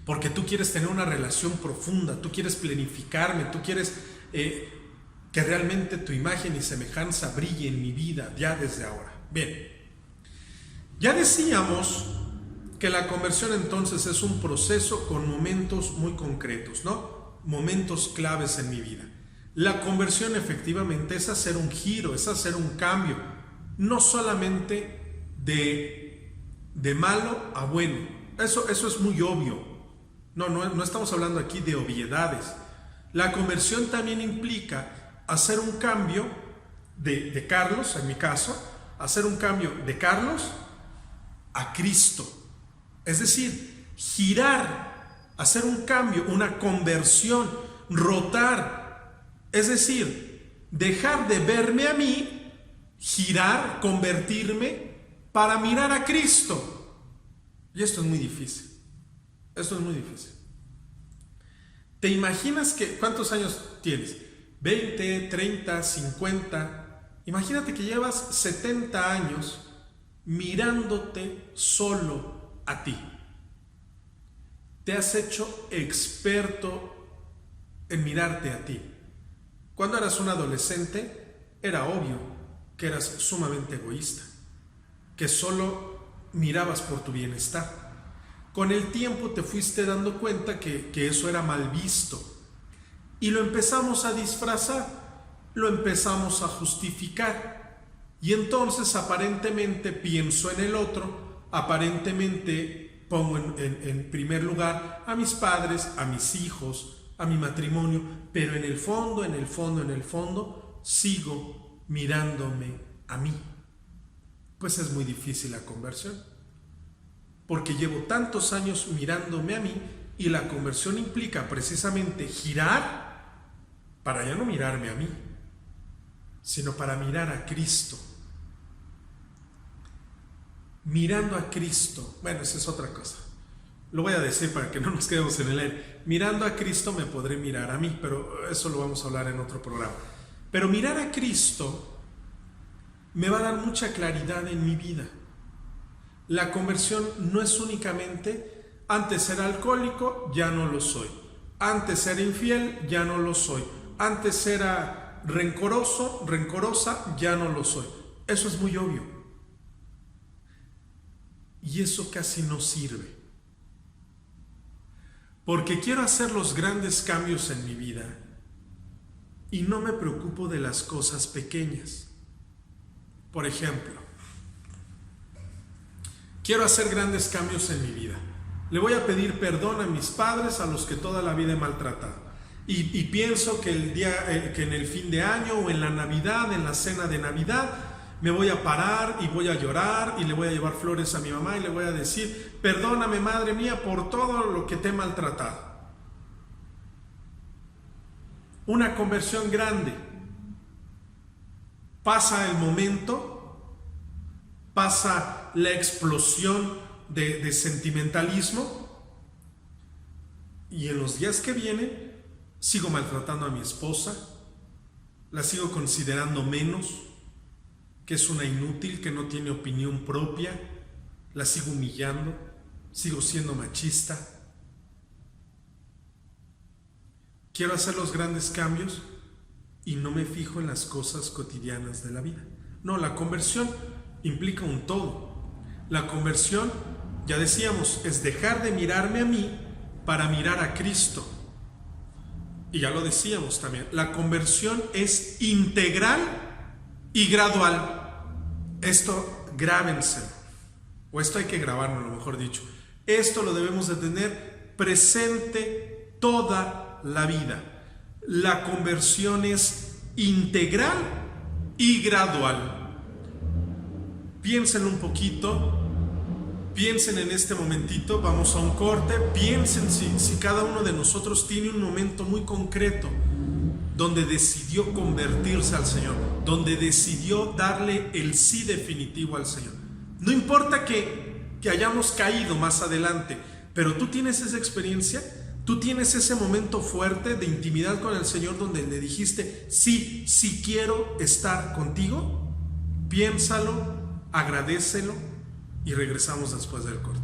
Porque tú quieres tener una relación profunda, tú quieres planificarme, tú quieres que realmente tu imagen y semejanza brille en mi vida ya desde ahora. Bien, ya decíamos que la conversión entonces es un proceso con momentos muy concretos, ¿no? Momentos claves en mi vida. La conversión efectivamente es hacer un giro, es hacer un cambio, no solamente de malo a bueno. Eso es muy obvio. No estamos hablando aquí de obviedades. La conversión también implica hacer un cambio de Carlos, en mi caso, hacer un cambio de Carlos a Cristo. Es decir, girar, hacer un cambio, una conversión, rotar. Es decir, dejar de verme a mí, girar, convertirme para mirar a Cristo. Y esto es muy difícil. Esto es muy difícil. ¿Te imaginas cuántos años tienes? 20, 30, 50. Imagínate que llevas 70 años mirándote solo a ti. Te has hecho experto en mirarte a ti. Cuando eras un adolescente, era obvio que eras sumamente egoísta, que solo mirabas por tu bienestar. Con el tiempo te fuiste dando cuenta que eso era mal visto y lo empezamos a disfrazar, lo empezamos a justificar y entonces aparentemente pienso en el otro, aparentemente pongo en primer lugar a mis padres, a mis hijos, a mi matrimonio, pero en el fondo sigo mirándome a mí. Pues es muy difícil la conversión. Porque llevo tantos años mirándome a mí y la conversión implica precisamente girar para ya no mirarme a mí, sino para mirar a Cristo. Mirando a Cristo, bueno, esa es otra cosa. Lo voy a decir para que no nos quedemos en el aire. Mirando a Cristo me podré mirar a mí, pero eso lo vamos a hablar en otro programa. Pero mirar a Cristo me va a dar mucha claridad en mi vida. La conversión no es únicamente antes era alcohólico, ya no lo soy. Antes era infiel, ya no lo soy. Antes era rencorosa, ya no lo soy. Eso es muy obvio. Y eso casi no sirve. porque quiero hacer los grandes cambios en mi vida y no me preocupo de las cosas pequeñas. Por ejemplo, quiero hacer grandes cambios en mi vida. Le voy a pedir perdón a mis padres, a los que toda la vida he maltratado. Y pienso que que en el fin de año o en la Navidad, en la cena de Navidad, me voy a parar y voy a llorar y le voy a llevar flores a mi mamá y le voy a decir: perdóname, madre mía, por todo lo que te he maltratado. Una conversión grande. Pasa el momento, pasa la explosión de sentimentalismo, y en los días que vienen sigo maltratando a mi esposa, la sigo considerando menos, que es una inútil, que no tiene opinión propia, la sigo humillando, sigo siendo machista. Quiero hacer los grandes cambios y no me fijo en las cosas cotidianas de la vida. No, la conversión implica un todo. La conversión, ya decíamos, es dejar de mirarme a mí para mirar a Cristo. Y ya lo decíamos también, la conversión es integral y gradual. Esto grábenselo, o esto hay que grabarlo, mejor dicho. Esto lo debemos de tener presente toda la vida. La conversión es integral y gradual. Piénsenlo un poquito. Piensen en este momentito, vamos a un corte. Piensen si cada uno de nosotros tiene un momento muy concreto donde decidió convertirse al Señor, donde decidió darle el sí definitivo al Señor. No importa que hayamos caído más adelante, pero tú tienes esa experiencia, tú tienes ese momento fuerte de intimidad con el Señor donde le dijiste: sí, sí quiero estar contigo. Piénsalo, agradécelo y regresamos después del corte.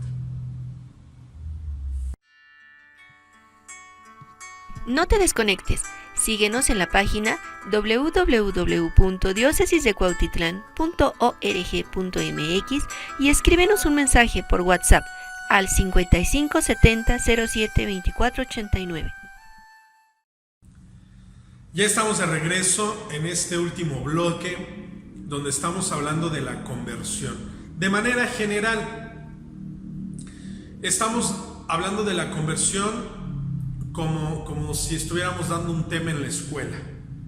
No te desconectes. Síguenos en la página www.diocesisdecuautitlán.org.mx y escríbenos un mensaje por WhatsApp al 55 70 07 24 89. Ya estamos de regreso en este último bloque donde estamos hablando de la conversión. De manera general, estamos hablando de la conversión como si estuviéramos dando un tema en la escuela,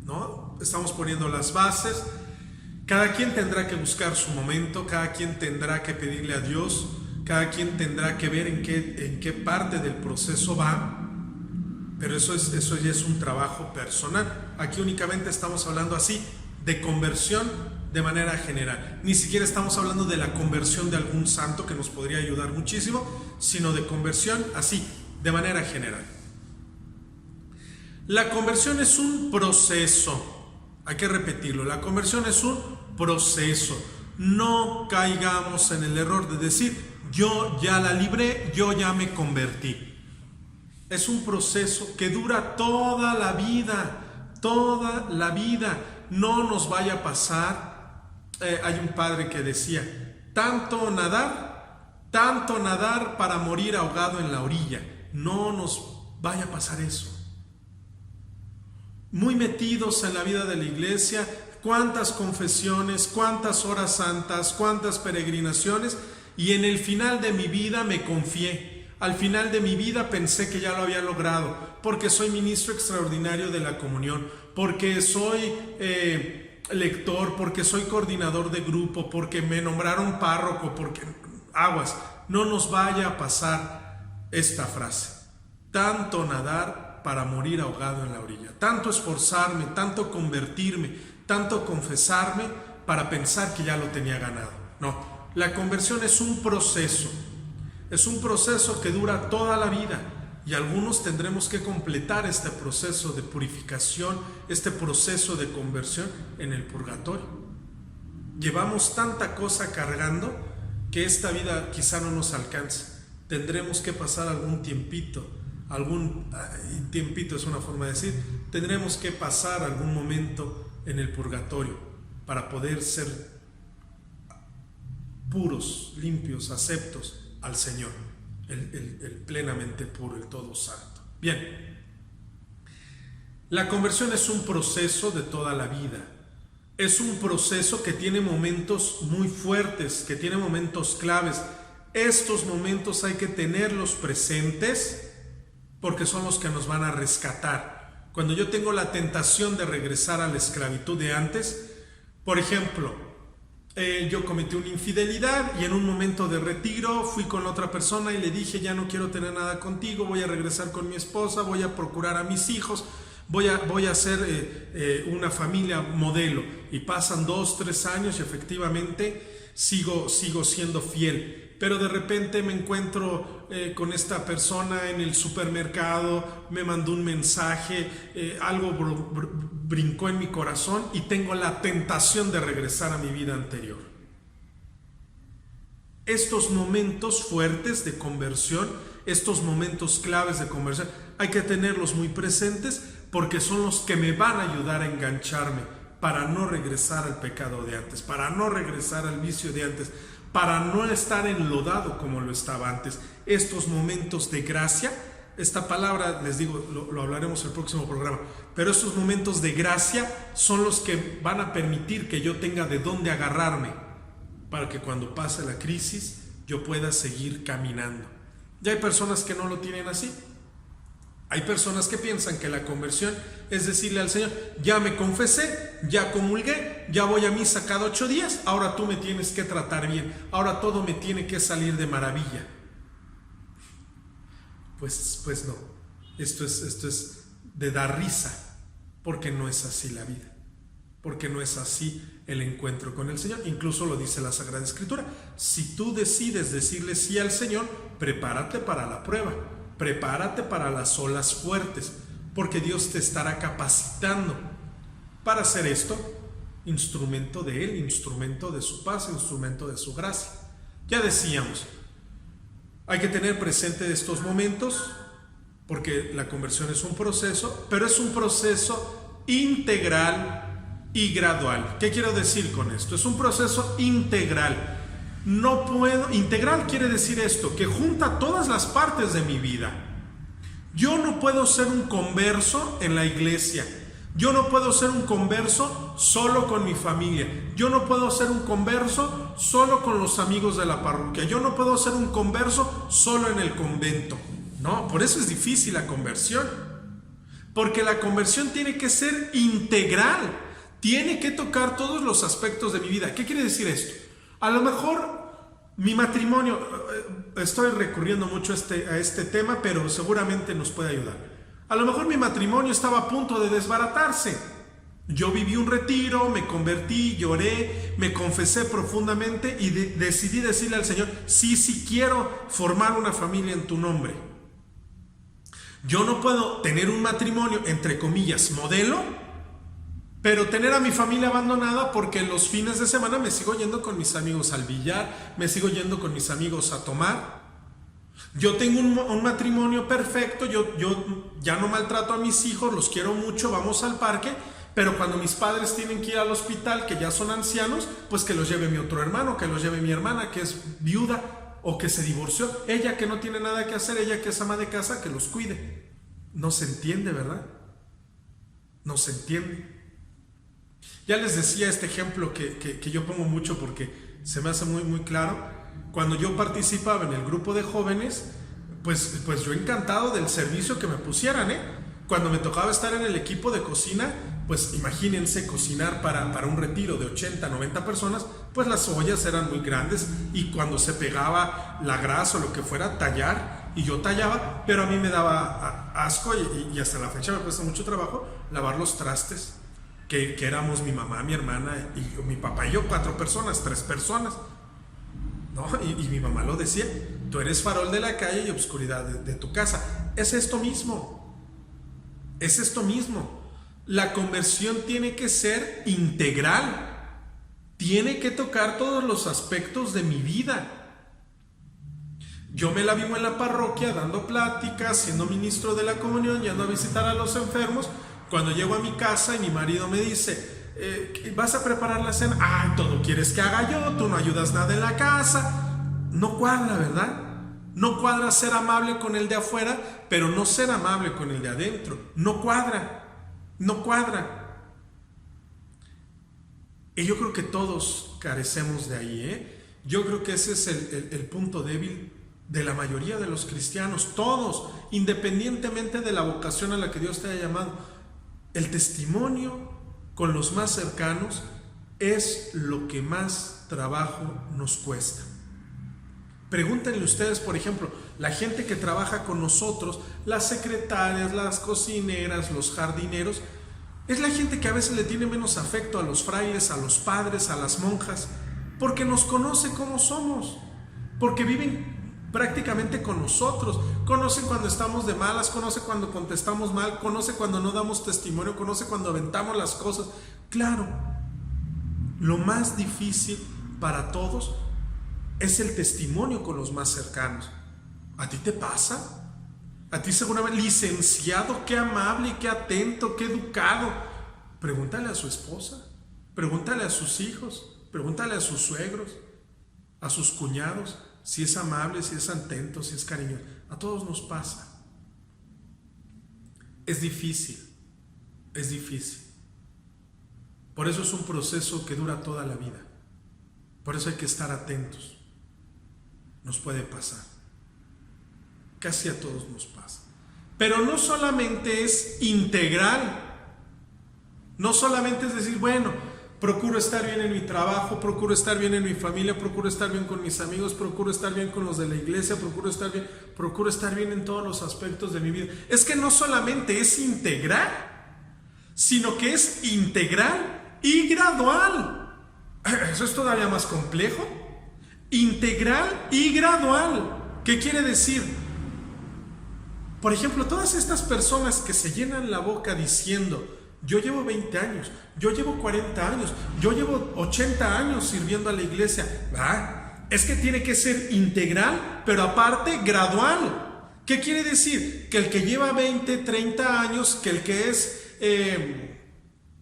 ¿no? Estamos poniendo las bases. Cada quien tendrá que buscar su momento, cada quien tendrá que pedirle a Dios, cada quien tendrá que ver en qué parte del proceso va, pero eso ya es un trabajo personal. Aquí únicamente estamos hablando así de conversión de manera general. Ni siquiera estamos hablando de la conversión de algún santo que nos podría ayudar muchísimo, sino de conversión así, de manera general. La conversión es un proceso, hay que repetirlo, la conversión es un proceso. No caigamos en el error de decir: yo ya la libré, yo ya me convertí. Es un proceso que dura toda la vida, toda la vida. No nos vaya a pasar. Hay un padre que decía: tanto nadar para morir ahogado en la orilla. No nos vaya a pasar eso. Muy metidos en la vida de la iglesia, cuántas confesiones, cuántas horas santas, cuántas peregrinaciones, y en el final de mi vida me confié. Al final de mi vida pensé que ya lo había logrado, porque soy ministro extraordinario de la comunión, porque soy lector, porque soy coordinador de grupo, porque me nombraron párroco, porque aguas. No nos vaya a pasar esta frase: tanto nadar para morir ahogado en la orilla, tanto esforzarme, tanto convertirme, tanto confesarme para pensar que ya lo tenía ganado. No, la conversión es un proceso que dura toda la vida, y algunos tendremos que completar este proceso de purificación, este proceso de conversión en el purgatorio. Llevamos tanta cosa cargando que esta vida quizá no nos alcance. Tendremos que pasar algún tiempito es una forma de decir, tendremos que pasar algún momento en el purgatorio para poder ser puros, limpios, aceptos al Señor. el plenamente puro, el todo santo. Bien, la conversión es un proceso de toda la vida. Es un proceso que tiene momentos muy fuertes, que tiene momentos claves. Estos momentos hay que tenerlos presentes porque son los que nos van a rescatar. Cuando yo tengo la tentación de regresar a la esclavitud de antes, por ejemplo, yo cometí una infidelidad y en un momento de retiro fui con otra persona y le dije: ya no quiero tener nada contigo, voy a regresar con mi esposa, voy a procurar a mis hijos, voy a hacer una familia modelo. Y pasan 2, 3 años y efectivamente sigo siendo fiel. Pero de repente me encuentro con esta persona en el supermercado, me mandó un mensaje, algo brincó en mi corazón y tengo la tentación de regresar a mi vida anterior. Estos momentos fuertes de conversión, estos momentos claves de conversión, hay que tenerlos muy presentes porque son los que me van a ayudar a engancharme para no regresar al pecado de antes, para no regresar al vicio de antes, para no estar enlodado como lo estaba antes. Estos momentos de gracia, esta palabra, les digo, lo hablaremos en el próximo programa, pero estos momentos de gracia son los que van a permitir que yo tenga de dónde agarrarme para que cuando pase la crisis yo pueda seguir caminando. Ya hay personas que no lo tienen así. Hay personas que piensan que la conversión es decirle al Señor: ya me confesé, ya comulgué, ya voy a misa cada 8 días, ahora tú me tienes que tratar bien, ahora todo me tiene que salir de maravilla. Pues no, esto es de dar risa, porque no es así la vida, porque no es así el encuentro con el Señor. Incluso lo dice la Sagrada Escritura: si tú decides decirle sí al Señor, prepárate para la prueba. Prepárate para las olas fuertes, porque Dios te estará capacitando para hacer esto, instrumento de Él, instrumento de su paz, instrumento de su gracia. Ya decíamos, hay que tener presente estos momentos, porque la conversión es un proceso, pero es un proceso integral y gradual. ¿Qué quiero decir con esto? Es un proceso integral. Integral quiere decir esto, que junta todas las partes de mi vida. Yo no puedo ser un converso en la iglesia. Yo no puedo ser un converso solo con mi familia. Yo no puedo ser un converso solo con los amigos de la parroquia. Yo no puedo ser un converso solo en el convento. No, por eso es difícil la conversión. Porque la conversión tiene que ser integral. Tiene que tocar todos los aspectos de mi vida. ¿Qué quiere decir esto? A lo mejor mi matrimonio, estoy recurriendo mucho a este tema, pero seguramente nos puede ayudar. A lo mejor mi matrimonio estaba a punto de desbaratarse. Yo viví un retiro, me convertí, lloré, me confesé profundamente y decidí decirle al Señor: sí quiero formar una familia en tu nombre. Yo no puedo tener un matrimonio, entre comillas, modelo, pero tener a mi familia abandonada porque los fines de semana me sigo yendo con mis amigos al billar, me sigo yendo con mis amigos a tomar. Yo tengo un matrimonio perfecto, yo ya no maltrato a mis hijos, los quiero mucho, vamos al parque, pero cuando mis padres tienen que ir al hospital, que ya son ancianos, pues que los lleve mi otro hermano, que los lleve mi hermana, que es viuda o que se divorció, ella que no tiene nada que hacer, ella que es ama de casa, que los cuide. No se entiende, ¿verdad? No se entiende. Ya les decía este ejemplo que yo pongo mucho porque se me hace muy, muy claro. Cuando yo participaba en el grupo de jóvenes, pues yo encantado del servicio que me pusieran, Cuando me tocaba estar en el equipo de cocina, pues imagínense cocinar para un retiro de 80, 90 personas, pues las ollas eran muy grandes y cuando se pegaba la grasa o lo que fuera, tallar, y yo tallaba, pero a mí me daba asco y hasta la fecha me cuesta mucho trabajo lavar los trastes. Que éramos mi mamá, mi hermana y mi papá y yo, 4 personas, 3 personas, ¿no? Y mi mamá lo decía: tú eres farol de la calle y obscuridad de tu casa. Es esto mismo. La conversión tiene que ser integral. Tiene que tocar todos los aspectos de mi vida. Yo me la vivo en la parroquia dando pláticas, siendo ministro de la comunión, yendo a visitar a los enfermos. Cuando llego a mi casa y mi marido me dice: ¿vas a preparar la cena? Ay, todo quieres que haga yo, tú no ayudas nada en la casa. No cuadra, ¿verdad? No cuadra ser amable con el de afuera, pero no ser amable con el de adentro. No cuadra, no cuadra. Y yo creo que todos carecemos de ahí, ¿eh? Yo creo que ese es el punto débil de la mayoría de los cristianos, todos, independientemente de la vocación a la que Dios te haya llamado. El testimonio con los más cercanos es lo que más trabajo nos cuesta. Pregúntenle ustedes, por ejemplo, la gente que trabaja con nosotros, las secretarias, las cocineras, los jardineros, es la gente que a veces le tiene menos afecto a los frailes, a los padres, a las monjas, porque nos conoce como somos, porque viven prácticamente con nosotros, conoce cuando estamos de malas, conoce cuando contestamos mal, conoce cuando no damos testimonio, conoce cuando aventamos las cosas. Claro, lo más difícil para todos es el testimonio con los más cercanos. ¿A ti te pasa? A ti seguramente, licenciado, qué amable, qué atento, qué educado. Pregúntale a su esposa, pregúntale a sus hijos, pregúntale a sus suegros, a sus cuñados, si es amable, si es atento, si es cariñoso. A todos nos pasa. Es difícil, es difícil. Por eso es un proceso que dura toda la vida. Por eso hay que estar atentos. Nos puede pasar. Casi a todos nos pasa. Pero no solamente es integral. No solamente es decir, bueno, procuro estar bien en mi trabajo, procuro estar bien en mi familia, procuro estar bien con mis amigos, procuro estar bien con los de la iglesia, procuro estar bien en todos los aspectos de mi vida. Es que no solamente es integral, sino que es integral y gradual. Eso es todavía más complejo. Integral y gradual. ¿Qué quiere decir? Por ejemplo, todas estas personas que se llenan la boca diciendo, yo llevo 20 años, yo llevo 40 años, yo llevo 80 años sirviendo a la iglesia. Es que tiene que ser integral, pero aparte gradual. ¿Qué quiere decir? Que el que lleva 20, 30 años, que el que es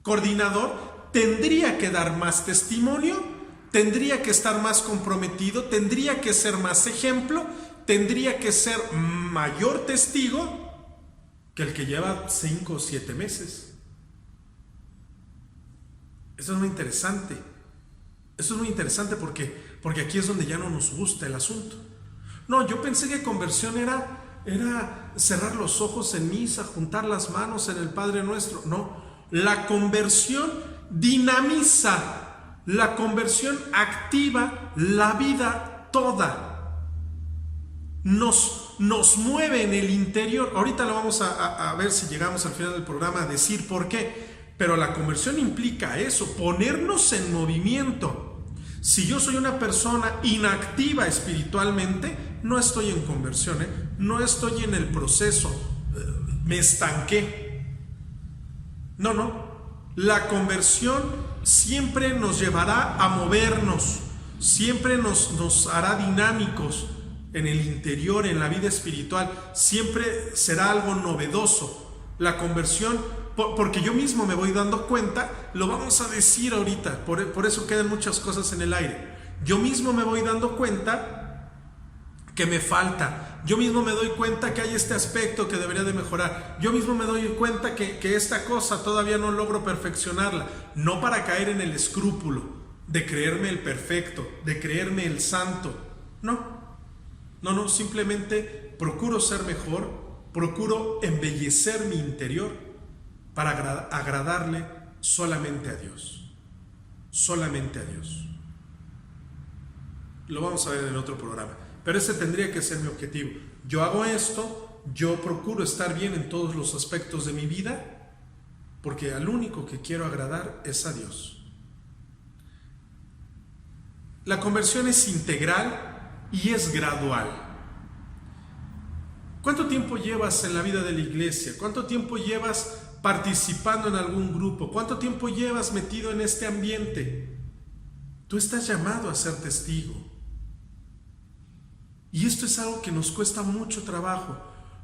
coordinador, tendría que dar más testimonio, tendría que estar más comprometido, tendría que ser más ejemplo, tendría que ser mayor testigo que el que lleva 5 o 7 meses. Eso es muy interesante. Eso es muy interesante porque aquí es donde ya no nos gusta el asunto. No, yo pensé que conversión era cerrar los ojos en misa, juntar las manos en el Padre Nuestro. No, la conversión dinamiza, la conversión activa la vida toda. Nos mueve en el interior. Ahorita lo vamos a ver si llegamos al final del programa a decir por qué. Pero la conversión implica eso, ponernos en movimiento. Si yo soy una persona inactiva espiritualmente, no estoy en conversión, no estoy en el proceso, me estanqué. No. La conversión siempre nos llevará a movernos, siempre nos hará dinámicos en el interior, en la vida espiritual, siempre será algo novedoso. La conversión, porque yo mismo me voy dando cuenta, lo vamos a decir ahorita, por eso quedan muchas cosas en el aire. Yo mismo me voy dando cuenta que me falta, yo mismo me doy cuenta que hay este aspecto que debería de mejorar, yo mismo me doy cuenta que esta cosa todavía no logro perfeccionarla, no para caer en el escrúpulo de creerme el perfecto, de creerme el santo, no, simplemente procuro ser mejor, procuro embellecer mi interior para agradarle solamente a Dios. Solamente a Dios. Lo vamos a ver en el otro programa. Pero ese tendría que ser mi objetivo. Yo hago esto, yo procuro estar bien en todos los aspectos de mi vida, porque al único que quiero agradar es a Dios. La conversión es integral y es gradual. ¿Cuánto tiempo llevas en la vida de la iglesia? ¿Cuánto tiempo llevas participando en algún grupo? ¿Cuánto tiempo llevas metido en este ambiente? Tú estás llamado a ser testigo. Y esto es algo que nos cuesta mucho trabajo,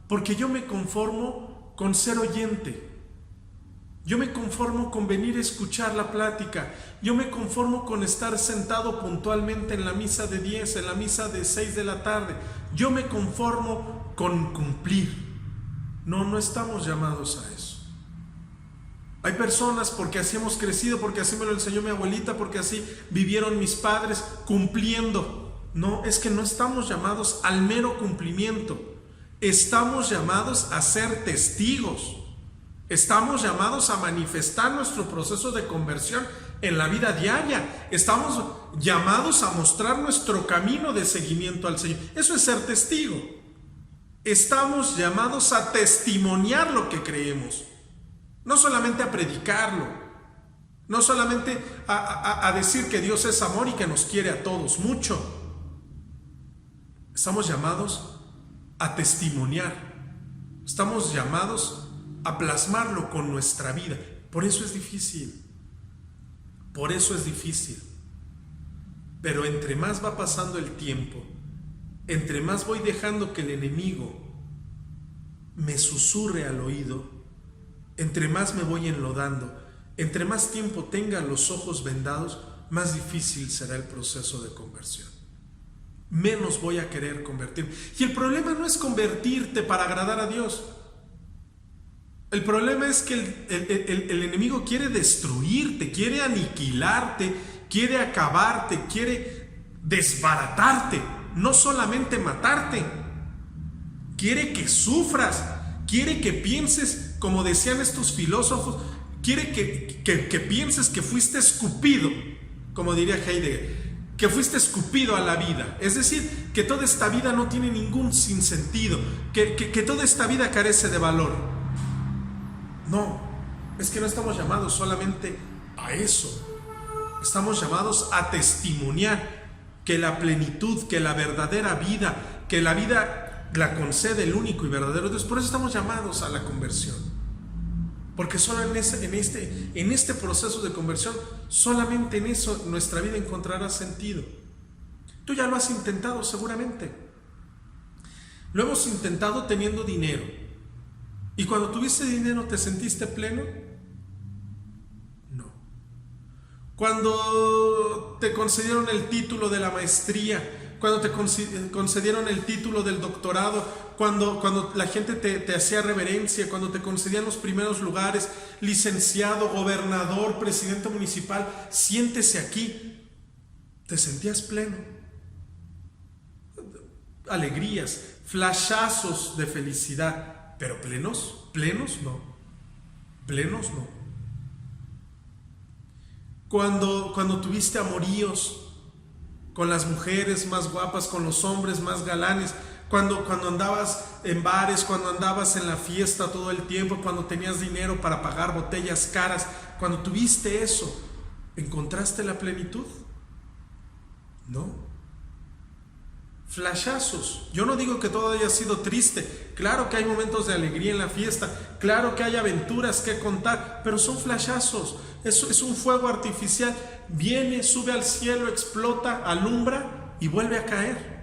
porque yo me conformo con ser oyente. Yo me conformo con venir a escuchar la plática. Yo me conformo con estar sentado puntualmente en la misa de 10, en la misa de 6 de la tarde. Yo me conformo con cumplir. No estamos llamados a eso. Hay personas, porque así hemos crecido, porque así me lo enseñó mi abuelita, porque así vivieron mis padres, cumpliendo. No, es que no estamos llamados al mero cumplimiento. Estamos llamados a ser testigos. Estamos llamados a manifestar nuestro proceso de conversión en la vida diaria. Estamos llamados a mostrar nuestro camino de seguimiento al Señor. Eso es ser testigo. Estamos llamados a testimoniar lo que creemos. No solamente a predicarlo. No solamente a decir que Dios es amor y que nos quiere a todos mucho. Estamos llamados a testimoniar. Estamos llamados a plasmarlo con nuestra vida. Por eso es difícil. Por eso es difícil. Pero entre más va pasando el tiempo, entre más voy dejando que el enemigo me susurre al oído, entre más me voy enlodando, entre más tiempo tenga los ojos vendados, más difícil será el proceso de conversión. Menos voy a querer convertirme. Y el problema no es convertirte para agradar a Dios. El problema es que el enemigo quiere destruirte, quiere aniquilarte, quiere acabarte, quiere desbaratarte, no solamente matarte. Quiere que sufras, quiere que pienses, como decían estos filósofos, quiere que pienses que fuiste escupido, como diría Heidegger, que fuiste escupido a la vida. Es decir, que toda esta vida no tiene ningún sinsentido, que toda esta vida carece de valor. No, es que no estamos llamados solamente a eso. Estamos llamados a testimoniar que la plenitud, que la verdadera vida, que la vida la concede el único y verdadero Dios. Por eso estamos llamados a la conversión. Porque solo en este proceso de conversión, solamente en eso nuestra vida encontrará sentido. Tú ya lo has intentado seguramente. Lo hemos intentado teniendo dinero. ¿Y cuando tuviste dinero te sentiste pleno? No. Cuando te concedieron el título de la maestría, cuando te concedieron el título del doctorado, cuando la gente te hacía reverencia, cuando te concedían los primeros lugares, licenciado, gobernador, presidente municipal, siéntese aquí, ¿te sentías pleno? Alegrías, flashazos de felicidad, pero plenos no. Plenos no. Cuando tuviste amoríos con las mujeres más guapas, con los hombres más galanes, cuando andabas en bares, cuando andabas en la fiesta todo el tiempo, cuando tenías dinero para pagar botellas caras, cuando tuviste eso, ¿encontraste la plenitud? No. Flashazos. Yo no digo que todo haya sido triste. Claro que hay momentos de alegría en la fiesta. Claro que hay aventuras que contar. Pero son flashazos. Es un fuego artificial. Viene, sube al cielo, explota, alumbra y vuelve a caer.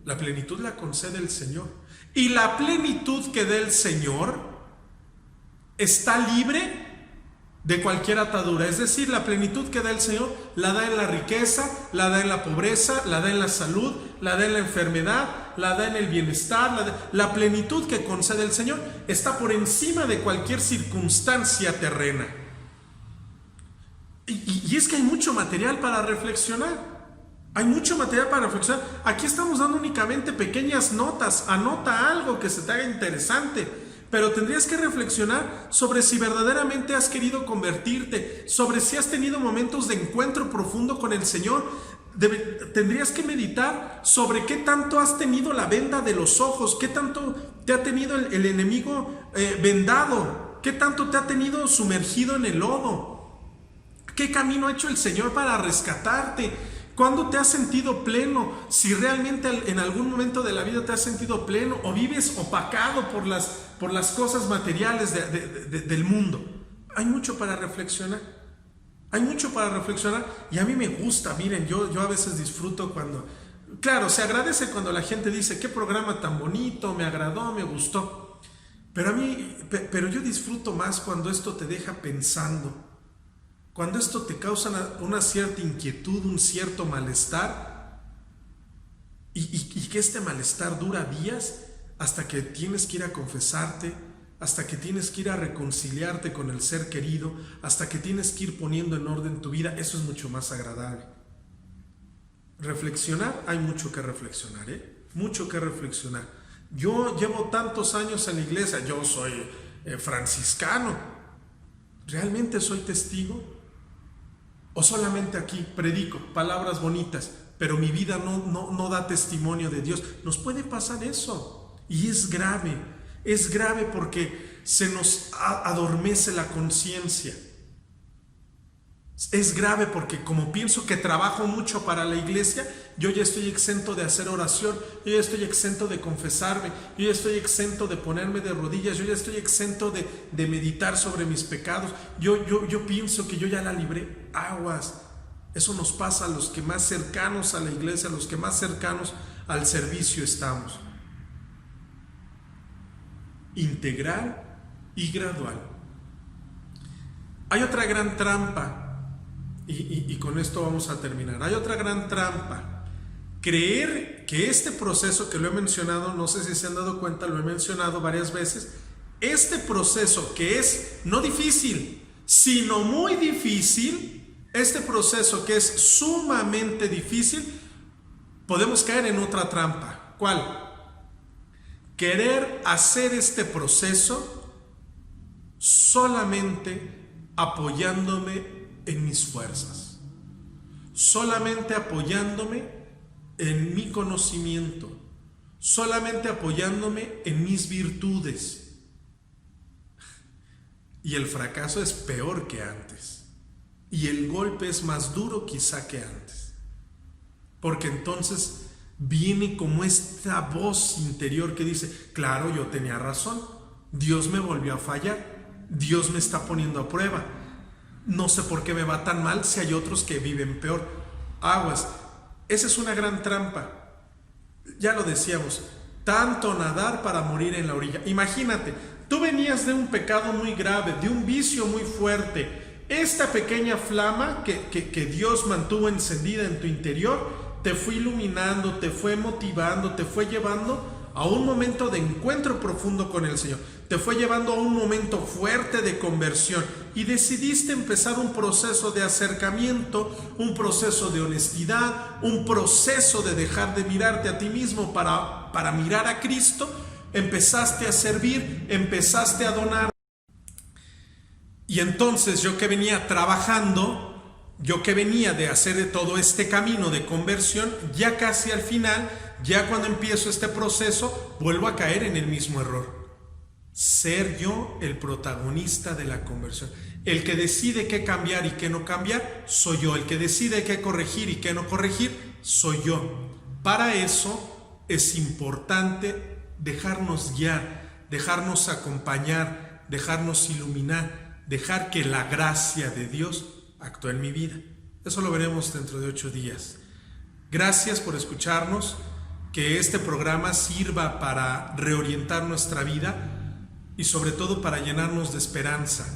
La plenitud la concede el Señor. Y la plenitud que dé el Señor está libre de cualquier atadura. Es decir, la plenitud que da el Señor la da en la riqueza, la da en la pobreza, la da en la salud, la da en la enfermedad, la da en el bienestar. La plenitud que concede el Señor está por encima de cualquier circunstancia terrena. Y es que hay mucho material para reflexionar. Hay mucho material para reflexionar. Aquí estamos dando únicamente pequeñas notas. Anota algo que se te haga interesante. Pero tendrías que reflexionar sobre si verdaderamente has querido convertirte, sobre si has tenido momentos de encuentro profundo con el Señor. Tendrías que meditar sobre qué tanto has tenido la venda de los ojos, qué tanto te ha tenido el enemigo vendado, qué tanto te ha tenido sumergido en el lodo, qué camino ha hecho el Señor para rescatarte. ¿Cuándo te has sentido pleno? Si realmente en algún momento de la vida te has sentido pleno o vives opacado por las cosas materiales del mundo. Hay mucho para reflexionar. Hay mucho para reflexionar y a mí me gusta. Miren, yo a veces disfruto cuando... Claro, se agradece cuando la gente dice, qué programa tan bonito, me agradó, me gustó. Pero yo disfruto más cuando esto te deja pensando, cuando esto te causa una cierta inquietud, un cierto malestar, y que este malestar dura días hasta que tienes que ir a confesarte, hasta que tienes que ir a reconciliarte con el ser querido, hasta que tienes que ir poniendo en orden tu vida. Eso es mucho más agradable. Reflexionar, hay mucho que reflexionar, mucho que reflexionar. Yo llevo tantos años en la iglesia, yo soy franciscano. ¿Realmente soy testigo? ¿O solamente aquí predico palabras bonitas, pero mi vida no da testimonio de Dios? Nos puede pasar eso, y es grave porque se nos adormece la conciencia. Es grave porque como pienso que trabajo mucho para la iglesia, yo ya estoy exento de hacer oración, yo ya estoy exento de confesarme, yo ya estoy exento de ponerme de rodillas, yo ya estoy exento de meditar sobre mis pecados. Yo pienso que yo ya la libré. Aguas. Eso nos pasa a los que más cercanos a la iglesia, a los que más cercanos al servicio estamos. Integral y gradual. Hay otra gran trampa. Y con esto vamos a terminar. Hay otra gran trampa. Creer que este proceso que lo he mencionado, no sé si se han dado cuenta, lo he mencionado varias veces, este proceso que es no difícil, sino muy difícil, este proceso que es sumamente difícil, podemos caer en otra trampa. ¿Cuál? Querer hacer este proceso solamente apoyándome en mis fuerzas, solamente apoyándome en mi conocimiento, solamente apoyándome en mis virtudes. Y el fracaso es peor que antes, y el golpe es más duro quizá que antes, porque entonces viene como esta voz interior que dice: claro, yo tenía razón, Dios me volvió a fallar, Dios me está poniendo a prueba. No sé por qué me va tan mal si hay otros que viven peor. Aguas. Esa es una gran trampa. Ya lo decíamos, tanto nadar para morir en la orilla. Imagínate, tú venías de un pecado muy grave, de un vicio muy fuerte. Esta pequeña flama que Dios mantuvo encendida en tu interior te fue iluminando, te fue motivando, te fue llevando a un momento de encuentro profundo con el Señor. Te fue llevando a un momento fuerte de conversión y decidiste empezar un proceso de acercamiento, un proceso de honestidad, un proceso de dejar de mirarte a ti mismo para mirar a Cristo. Empezaste a servir, empezaste a donar. Y entonces yo que venía trabajando, yo que venía de hacer todo este camino de conversión, ya casi al final, ya cuando empiezo este proceso, vuelvo a caer en el mismo error. Ser yo el protagonista de la conversión. El que decide qué cambiar y qué no cambiar, soy yo. El que decide qué corregir y qué no corregir, soy yo. Para eso es importante dejarnos guiar, dejarnos acompañar, dejarnos iluminar, dejar que la gracia de Dios actúe en mi vida. Eso lo veremos dentro de 8 días. Gracias por escucharnos. Que este programa sirva para reorientar nuestra vida y sobre todo para llenarnos de esperanza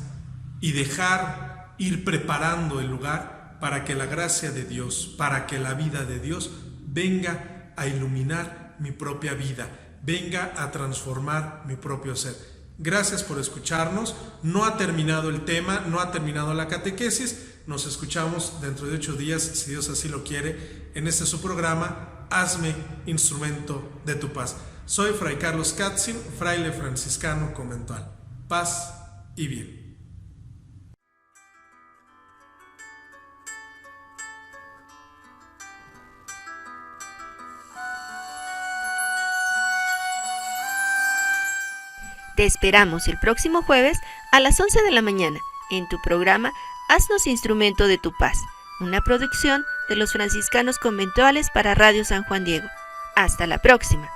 y dejar ir preparando el lugar para que la gracia de Dios, para que la vida de Dios venga a iluminar mi propia vida, venga a transformar mi propio ser. Gracias por escucharnos. No ha terminado el tema, no ha terminado la catequesis. Nos escuchamos dentro de 8 días, si Dios así lo quiere, en este su programa, Hazme instrumento de tu paz. Soy Fray Carlos Katzin, fraile franciscano conventual. Paz y bien. Te esperamos el próximo jueves a las 11 de la mañana en tu programa Haznos instrumento de tu paz, una producción de los franciscanos conventuales para Radio San Juan Diego. Hasta la próxima.